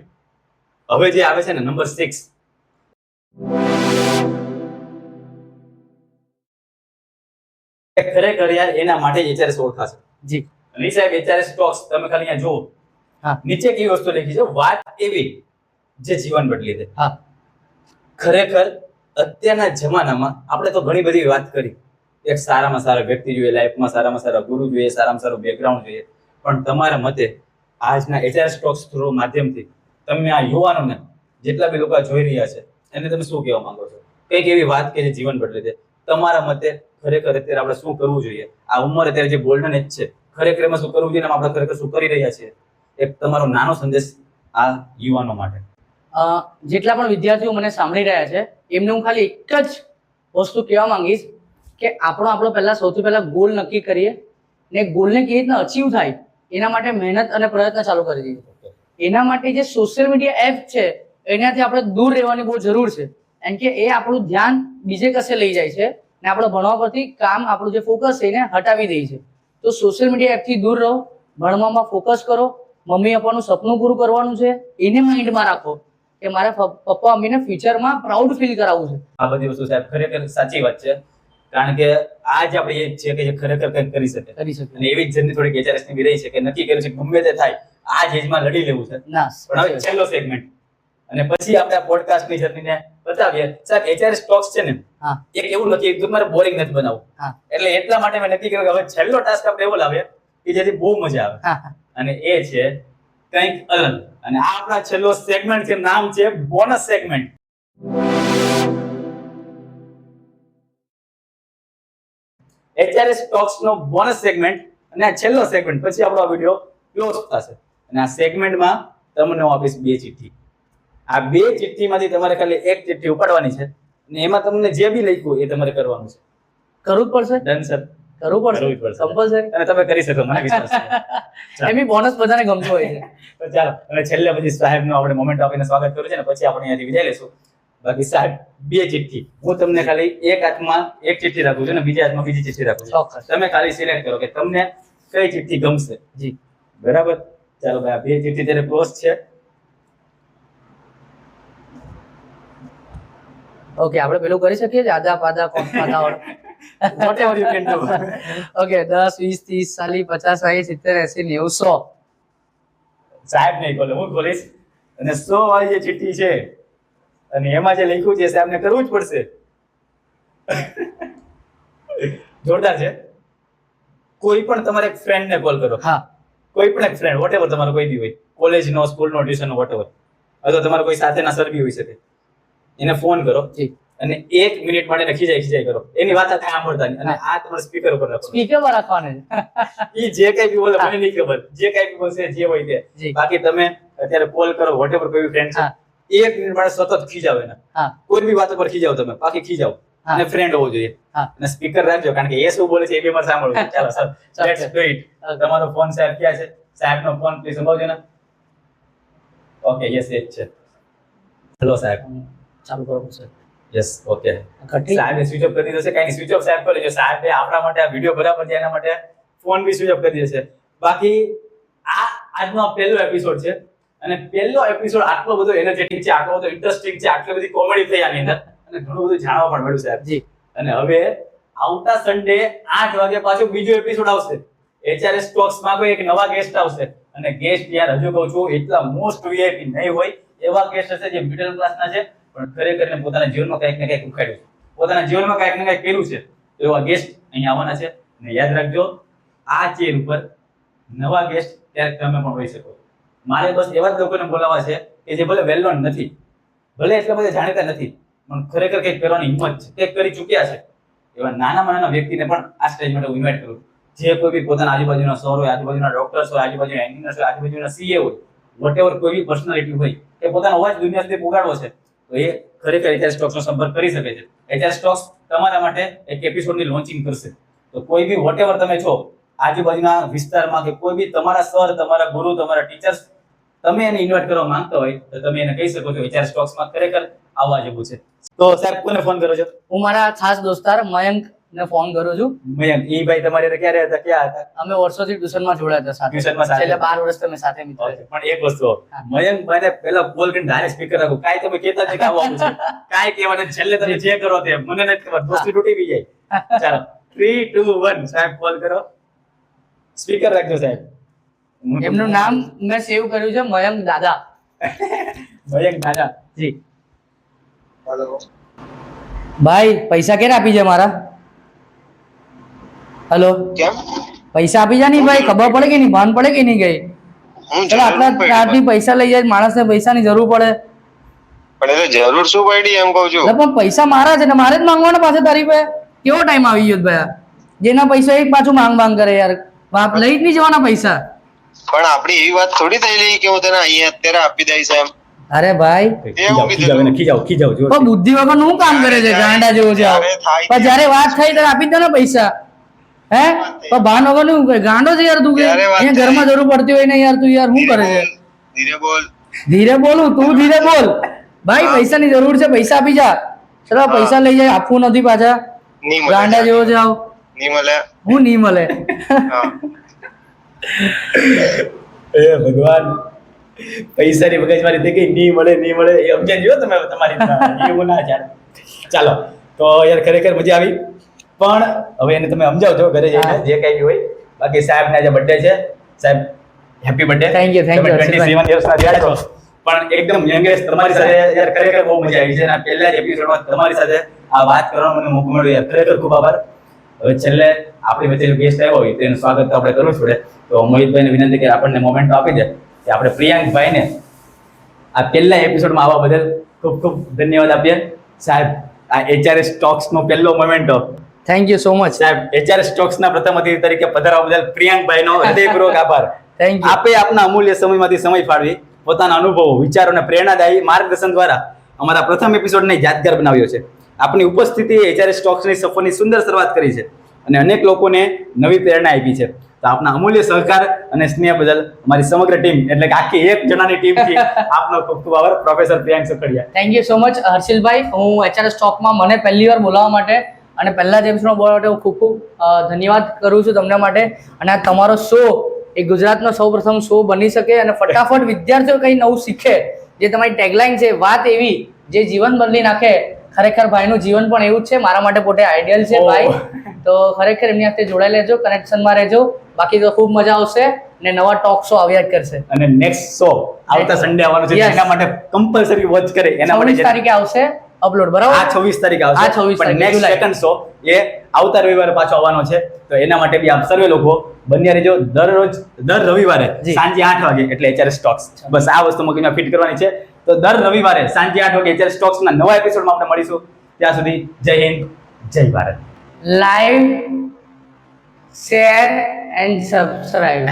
હવે જે આવે છે ને નંબર 6, ખરેખર યાર એના માટે જ HRS ઓળખાશે. જી. અને સાહેબ HRS ટોક્સ તમે ખાલી અહીંયા જુઓ, હા. નીચે કેવી વસ્તુ લખી છે, વાત એવી જે જીવન બદલી દે. હા. ખરેખર અત્યારના જમાનામાં આપણે તો ઘણી બધી વાત કરી, એક સારામાં સારા વ્યક્તિ જોઈએ લાઈફમાં, સારામાં સારા ગુરુ જોઈએ, સારામાં સારું બેકગ્રાઉન્ડ જોઈએ. પણ તમારા મતે આજના HRS ટોક્સ થ્રુ માધ્યમથી તમે આ યુવાનોને, જેટલા બી લોકો જોઈ રહ્યા છે, એને તમે શું કહેવા માંગો છો? કંઈક એવી વાત કે જે જીવન બદલી દે. તમારા મતે ખરેખર અત્યારે આપણે શું કરવું જોઈએ? આ ઉંમર અત્યારે જે ગોલ્ડન એજ છે, ખરેખર એમાં શું કરવું જોઈએ? આપણે ખરેખર શું કરી રહ્યા છીએ? એક તમારો નાનો સંદેશ આ યુવાનો માટે. જેટલા પણ વિદ્યાર્થીઓ મને સાંભળી રહ્યા છે એમને હું ખાલી એક જ વસ્તુ કહેવા માંગીશ કે આપણો પહેલા સૌથી પહેલા ગોલ નક્કી કરીએ ને ગોલને કેવી રીતના અચીવ થાય એના માટે મહેનત અને પ્રયત્ન ચાલુ કરી દઈએ. એના માટે જે સોશિયલ મીડિયા એપ છે એનાથી આપણે દૂર રહેવાની બહુ જરૂર છે, કારણ કે એ આપણું ધ્યાન બીજે કશે લઈ જાય છે ને આપણે ભણવા પરથી કામ આપણું જે ફોકસ છે એને હટાવી દે છે. તો સોશિયલ મીડિયા એપથી દૂર રહો, ભણવામાં ફોકસ કરો, મમ્મી પપ્પાનું સપનું પૂરું કરવાનું છે એને માઇન્ડમાં રાખો કે મારા પપ્પા મમ્મીને ફ્યુચરમાં પ્રાઉડ ફીલ કરાવવું છે. આ બધી વસ્તુ સાહેબ ખરેખર સાચી વાત છે, કારણ કે આજ આપણે એ છે કે જે ખરેખર કંઈક કરી શકે અને એવી જ જર્ની થોડીક HRS ની બી રહી છે કે નક્કી કર્યું છે કે ગમે તે થાય આ જ એજમાં લડી લેવું છે. પણ હવે છેલ્લો સેગમેન્ટ અને પછી આપણે આ પોડકાસ્ટ ની જર્નીને બતાવીએ. સાહેબ HRS ટોક્સ છે ને એક એવું નથી કે મારે બોરિંગ નથી બનાવવું, એટલે એટલા માટે મેં નક્કી કર્યું કે હવે છેલ્લો ટાસ્ક આપણે એવો લાવીએ કે જેથી બહુ મજા આવે અને એ છે કંઈક અલગ. અને આ આપણા છેલ્લો સેગમેન્ટ છે, નામ છે બોનસ સેગમેન્ટ. HRS ટોક્સ નો બોનસ સેગમેન્ટ અને આ છેલ્લો સેગમેન્ટ પછી આપણો વિડિયો ક્લોઝ થશે. અને આ સેગમેન્ટમાં તમને હું આપીશ 2 ચિઠ્ઠી. આ 2 ચિઠ્ઠીમાંથી તમારે ખાલી એક ચિઠ્ઠી ઉપાડવાની છે અને એમાં તમને જે બી લખ્યું એ તમારે કરવાનું છે. કરવું જ પડશે? ડન સર, કરવું પડશે કમ્પલસરી. અને તમે કરી શકો, મને વિશ્વાસ છે. એમી બોનસ બધાને ગમતો હોય છે. તો ચાલો અને છેલ્લે પછી સાહેબનો આપણે મોમેન્ટ આપીને સ્વાગત કર્યું છે ને પછી આપણે અહીંયાથી વિદાય લેશું. બાકી સાહેબ 2 ચિઠ્ઠી, હું તમને ખાલી એક હાથમાં એક ચિઠ્ઠી રાખું છું અને બીજા હાથમાં બીજી ચિઠ્ઠી રાખું છું. તમે ખાલી સિલેક્ટ કરો કે તમને કઈ ચિઠ્ઠી ગમશે. જી બરાબર. ચાલો ભાઈ, આ 2 ચિઠ્ઠી ત્યારે ક્લોઝ છે. ઓકે, આપણે પેલું કરી શકીએ આદા પાદા કોણ પાદા whatever you can do. Okay, 10 20 30 40 50 60 70 80 90 100. સાહેબ નહીં ખોલે, હું ખોલીશ. અને 100 વાળી જે ચિઠ્ઠી છે અને એમાં જે લખ્યું છે સાહેબને કરવું જ પડશે. જોરદાર છે. કોઈ પણ તમારે એક ફ્રેન્ડ ને કોલ કરો. હા, કોઈ પણ એક ફ્રેન્ડ, વોટેવર તમારો કોઈ બી હોય, કોલેજ નો, સ્કૂલ નો, ટ્યુશન નો, વોટેવર, અથવા તમારો કોઈ સાથેના સર બી હોઈ શકે, એને ફોન કરો અને 1 મિનિટ માટે ખીજાય કરો. એની વાત કાંઈ સાંભળતા નહીં અને આ તમારે સ્પીકર ઉપર રાખો. સ્પીકર પર રાખવાનું ઈ જે કઈ બી બોલે મને નહીં ખબર, જે કઈ બી બોલશે જે હોય તે. બાકી તમે અત્યારે કોલ કરો, વોટેવર કોઈ ફ્રેન્ડ છે, 1 મિનિટ માટે સતત ખીજાવ એને. કોઈ બી વાત પર ખીજાવ તમે, બાકી ખીજાવ અને ફ્રેન્ડ હોવો જોઈએ અને સ્પીકર રાખજો, કારણ કે એ શું બોલે છે એ બી મારે સાંભળવું. ચાલો સર, લેટ્સ ડુ ઇટ. તમારો ફોન સાહેબ ક્યાં છે? સાહેબનો ફોન પ્લીઝ સંભાળજો ને. ઓકે, યસ એ જ છે. હેલો સાહેબ, ચાલુ કરો સર. Yes, okay. સાહેબે સ્વિચ ઓફ કરી દીધો છે. કઈ નહીં, સ્વિચ ઓફ સાહેબ કરી લેજો. સાહેબે આપણા માટે આ વિડિયો બરાબર છે એના માટે ફોન બી સ્વિચ ઓફ કરી દેશે. બાકી આ આજનો પહેલો એપિસોડ છે અને પહેલો એપિસોડ આટલો બધો એનર્જેટિક છે, આટલો બધો ઇન્ટરેસ્ટિંગ છે, આટલી બધી કોમેડી થઈ આની અંદર અને ઘણું બધું જાણવા પણ મળ્યું સાહેબ. જી. અને હવે આવતા સન્ડે 8 વાગે પાછો બીજો એપિસોડ આવશે. HRS ટોક્સ માં કોઈ એક નવા ગેસ્ટ આવશે અને ગેસ્ટ યાર હજુ કહું છું એટલા મોસ્ટ વીઆઈપી નહીં હોય એવા ગેસ્ટ હશે જે મિડલ ક્લાસના છે પણ ખરેખર પોતાના જીવનમાં કંઈક ને કંઈક ઉખાડ્યું છે, પોતાના જીવનમાં કંઈક ને કંઈક કર્યું છે. એવા ગેસ્ટ અહીંયા આવવાના છે અને યાદ રાખજો આ ચેર ઉપર નવા ગેસ્ટ ત્યારે તમે પણ હોઈ શકો. મારે બસ એવા જ લોકોને બોલાવવા છે કે જે ભલે વેલ નોન નથી, ભલે એટલા બધા જાણીતા નથી, પણ ખરેખર કંઈક કરવાની હિંમત છે, કંઈક કરી ચૂક્યા છે. એવા નાનામાં નાના વ્યક્તિને પણ આ સ્ટેજ માટે હું ઇન્વાઇટ કરું. જે કોઈ બી પોતાના આજુબાજુના સર હોય, આજુબાજુના ડોક્ટર્સ હોય, આજુબાજુના એન્જિનિયર્સ હોય, આજુબાજુના સીએ હોય, વોટેવર કોઈ બી પર્સનાલિટી હોય કે પોતાનો અવાજ દુનિયા સુધી પહોંચાડવો છે તો એ ખરેખર HRS ટોક્સનો સંપર્ક કરી શકે છે. HRS ટોક્સ તમારા માટે એક એપિસોડની લોન્ચિંગ કરશે. તો કોઈ બી વોટેવર તમે છો આજુબાજુના વિસ્તારમાં કે કોઈ બી તમારા સર, તમારા ગુરુ, તમારા ટીચર્સ, તમે એને ઇન્વાઇટ કરવા માંગતા હોય તો તમે એને કહી શકો છો HRS ટોક્સમાં ખરેખર આવવા જેવું છે. તો સાહેબ કોને ફોન કરો છો? હું મારા ખાસ દોસ્તાર મયંક ને ફોન કરું છું. મયંક, ઈ ભાઈ તમારે ક્યારે હતા, ક્યાં હતા? અમે વર્ષોથી ટ્યુશનમાં જોડાયા હતા સાથે. ટ્યુશનમાં સાથે. છેલ્લા 12 વર્ષથી અમે સાથે મિત્રો છે. પણ એક વસ્તુ, મયંક ભાઈને પહેલા કોલ કરીને ડાયરેક્ટ સ્પીકર રાખો. કાઈ તમે કહેતા જ કે આવવાનું છે, કાઈ કહેવાને છેલ્લે તમે જે કરો તે મને નથી ખબર, દોસ્તી તૂટી બી જાય. ચાલો 3 2 1 સાહેબ કોલ કરો, સ્પીકર રાખજો સાહેબ. એમનું નામ મેં સેવ કર્યું છે મયંક દાદા. મયંક દાદા જી. હેલો ભાઈ પૈસા ક્યારે આપી છે મારા? હેલો, કેમ? પૈસા આપી જા નહીં ભાઈ, ખબર પડે કે નહીં, ભાન પડે કે નહીં ગઈ? હું ચલો આટલા ચારથી પૈસા લઈ જાય, માણસને પૈસાની જરૂર પડે. પણ એટલે જરૂર શું પડી એમ કહું છું. પણ પૈસા મારા છે ને મારે જ માંગવાના પાછા તારી પાસે. કેવો ટાઈમ આવી ગયો ભાઈ? જેના પૈસા એક પાછું માંગ કરે યાર, બાપ લઈ જ નહીં જવાના પૈસા. પણ આપડી એવી વાત થોડી થયેલી કે હું તને અહીંયા અત્યારે આપી દઈશ એમ. અરે ભાઈ ખીજાવ જોર. પણ બુદ્ધિ વગર નું કામ કરે છે ગાંડા જેવો છે આવો. જ્યારે થાય પણ જ્યારે વાત થઈ ત્યારે આપી દે ને પૈસા હે પણ ભાન વગર નું કરે ગાંડો છે યાર તું કે જ્યારે વાત અહીંયા ઘરમાં જરૂર પડતી હોય ને યાર તું યાર શું કરે છે ધીરે બોલ. ધીરે બોલું તું ધીરે બોલ ભાઈ પૈસાની જરૂર છે પૈસા આપી જા ચલો પૈસા લઈ જાય આપવું નથી પાછા નહીં મળે. ગાંડા જેવો છે આવ નહીં મળે. હું નહીં મળે હા. એ ભગવાન પૈસાની મગજમારી થઈ ગઈ નહીં મળે એ સમજાઈ જો તમે તમારી રીતના. એવું ના ચાલે. ચાલો તો યાર ખરેખર મજા આવી પણ હવે એને તમે સમજાવજો ઘરે જઈને જે કઈ બી હોય. બાકી સાહેબને આજે બર્થડે છે. સાહેબ happy birthday. Thank you, thank you, 27 યર્સના થયા છો પણ એકદમ યંગેસ્ટ તમારી સાથે યાર ખરેખર બહુ મજા આવી છે અને આ પહેલા જ એપિસોડમાં તમારી સાથે આ વાત કરવાનો મને મોકો મળ્યો યાર ખરેખર ખૂબ આભાર. હવે છેલ્લે આપણી વચ્ચે ગેસ્ટ આવ્યો હોય તેનું સ્વાગત તો આપણે કરવું જ પડે. તો મોહિતભાઈને વિનંતી કે આપણને મોમેન્ટ આપી દે કે આપણે પ્રિયાંકભાઈને આ પહેલા એપિસોડમાં આવવા બદલ ખૂબ ખૂબ ધન્યવાદ આપીએ. સાહેબ આ HRS સ્ટોક્સનો પહેલો memento thank you so much સાહેબ HRS સ્ટોક્સના પ્રથમ અતિથિ તરીકે પધારવા બદલ પ્રિયાંકભાઈનો હૃદયપૂર્વક આભાર. થેન્ક યુ આપે આપના અમૂલ્ય સમયમાંથી સમય ફાળવી પોતાના અનુભવો વિચારો અને પ્રેરણાદાયી માર્ગદર્શન દ્વારા અમારા પ્રથમ એપિસોડને યાદગાર બનાવ્યો છે. આપની ઉપસ્થિતિએ HRS સ્ટોક્સની સફરની સુંદર શરૂઆત કરી છે અને અનેક લોકોને નવી પ્રેરણા આપી છે. તો આપના અમૂલ્ય સહકાર અને સ્નેહ બદલ અમારી સમગ્ર ટીમ એટલે કે આખી એક જણાની ટીમથી આપનો ખૂબ ખૂબ આભાર professor Priyank Sukhadia. Thank you so much હર્ષિલભાઈ હું HRS સ્ટોકમાં મને પહેલી વાર બોલાવવા માટે અને પહેલા જ એપિસોડમાં બોલાવવા માટે હું ખૂબ ખૂબ ધન્યવાદ કરું છું તમને માટે અને આ તમારો શો એ ગુજરાતનો સૌપ્રથમ શો બની શકે અને ફટાફટ વિદ્યાર્થીઓ કંઈ નવું શીખે જે તમારી ટેગલાઇન છે વાત એવી જે જીવન બદલી નાખે ખરેખર ભાઈનું જીવન પણ એવું જ છે મારા માટે પોતે આઈડિયલ છે ભાઈ તો ખરેખર એમની સાથે જોડાઈ લેજો કનેક્શનમાં રહેજો બાકી તો ખૂબ મજા આવશે ને નવા ટોક શો આવ્યા જ કરશે અને નેક્સ્ટ શો આવતા સન્ડે આવવાનો છે Yes. એના માટે કમ્પલસરી વોચ કરે એના 26 માટે તારીખે આવશે અપલોડ બરાબર આ 26 તારીખે આ આવશે 26 પણ તારીખે, નેક્સ્ટ જુલાઈ. સેકન્ડ શો એ આવતા રવિવારે પાછો આવવાનો છે તો એના માટે બી આપ સર્વે લોકો બન્યા રહેજો દર રવિવારે જી. સાંજે 8 વાગે એટલે HRS સ્ટોક્સ બસ આ વસ્તુ મગજમાં ફિટ કરવાની છે તો દર રવિવારે સાંજે 8 વાગે HRS સ્ટોક્સ ના નવા એપિસોડમાં આપણે મળીશું ત્યાં સુધી જય હિન્દ જય Bharat live share and subscribe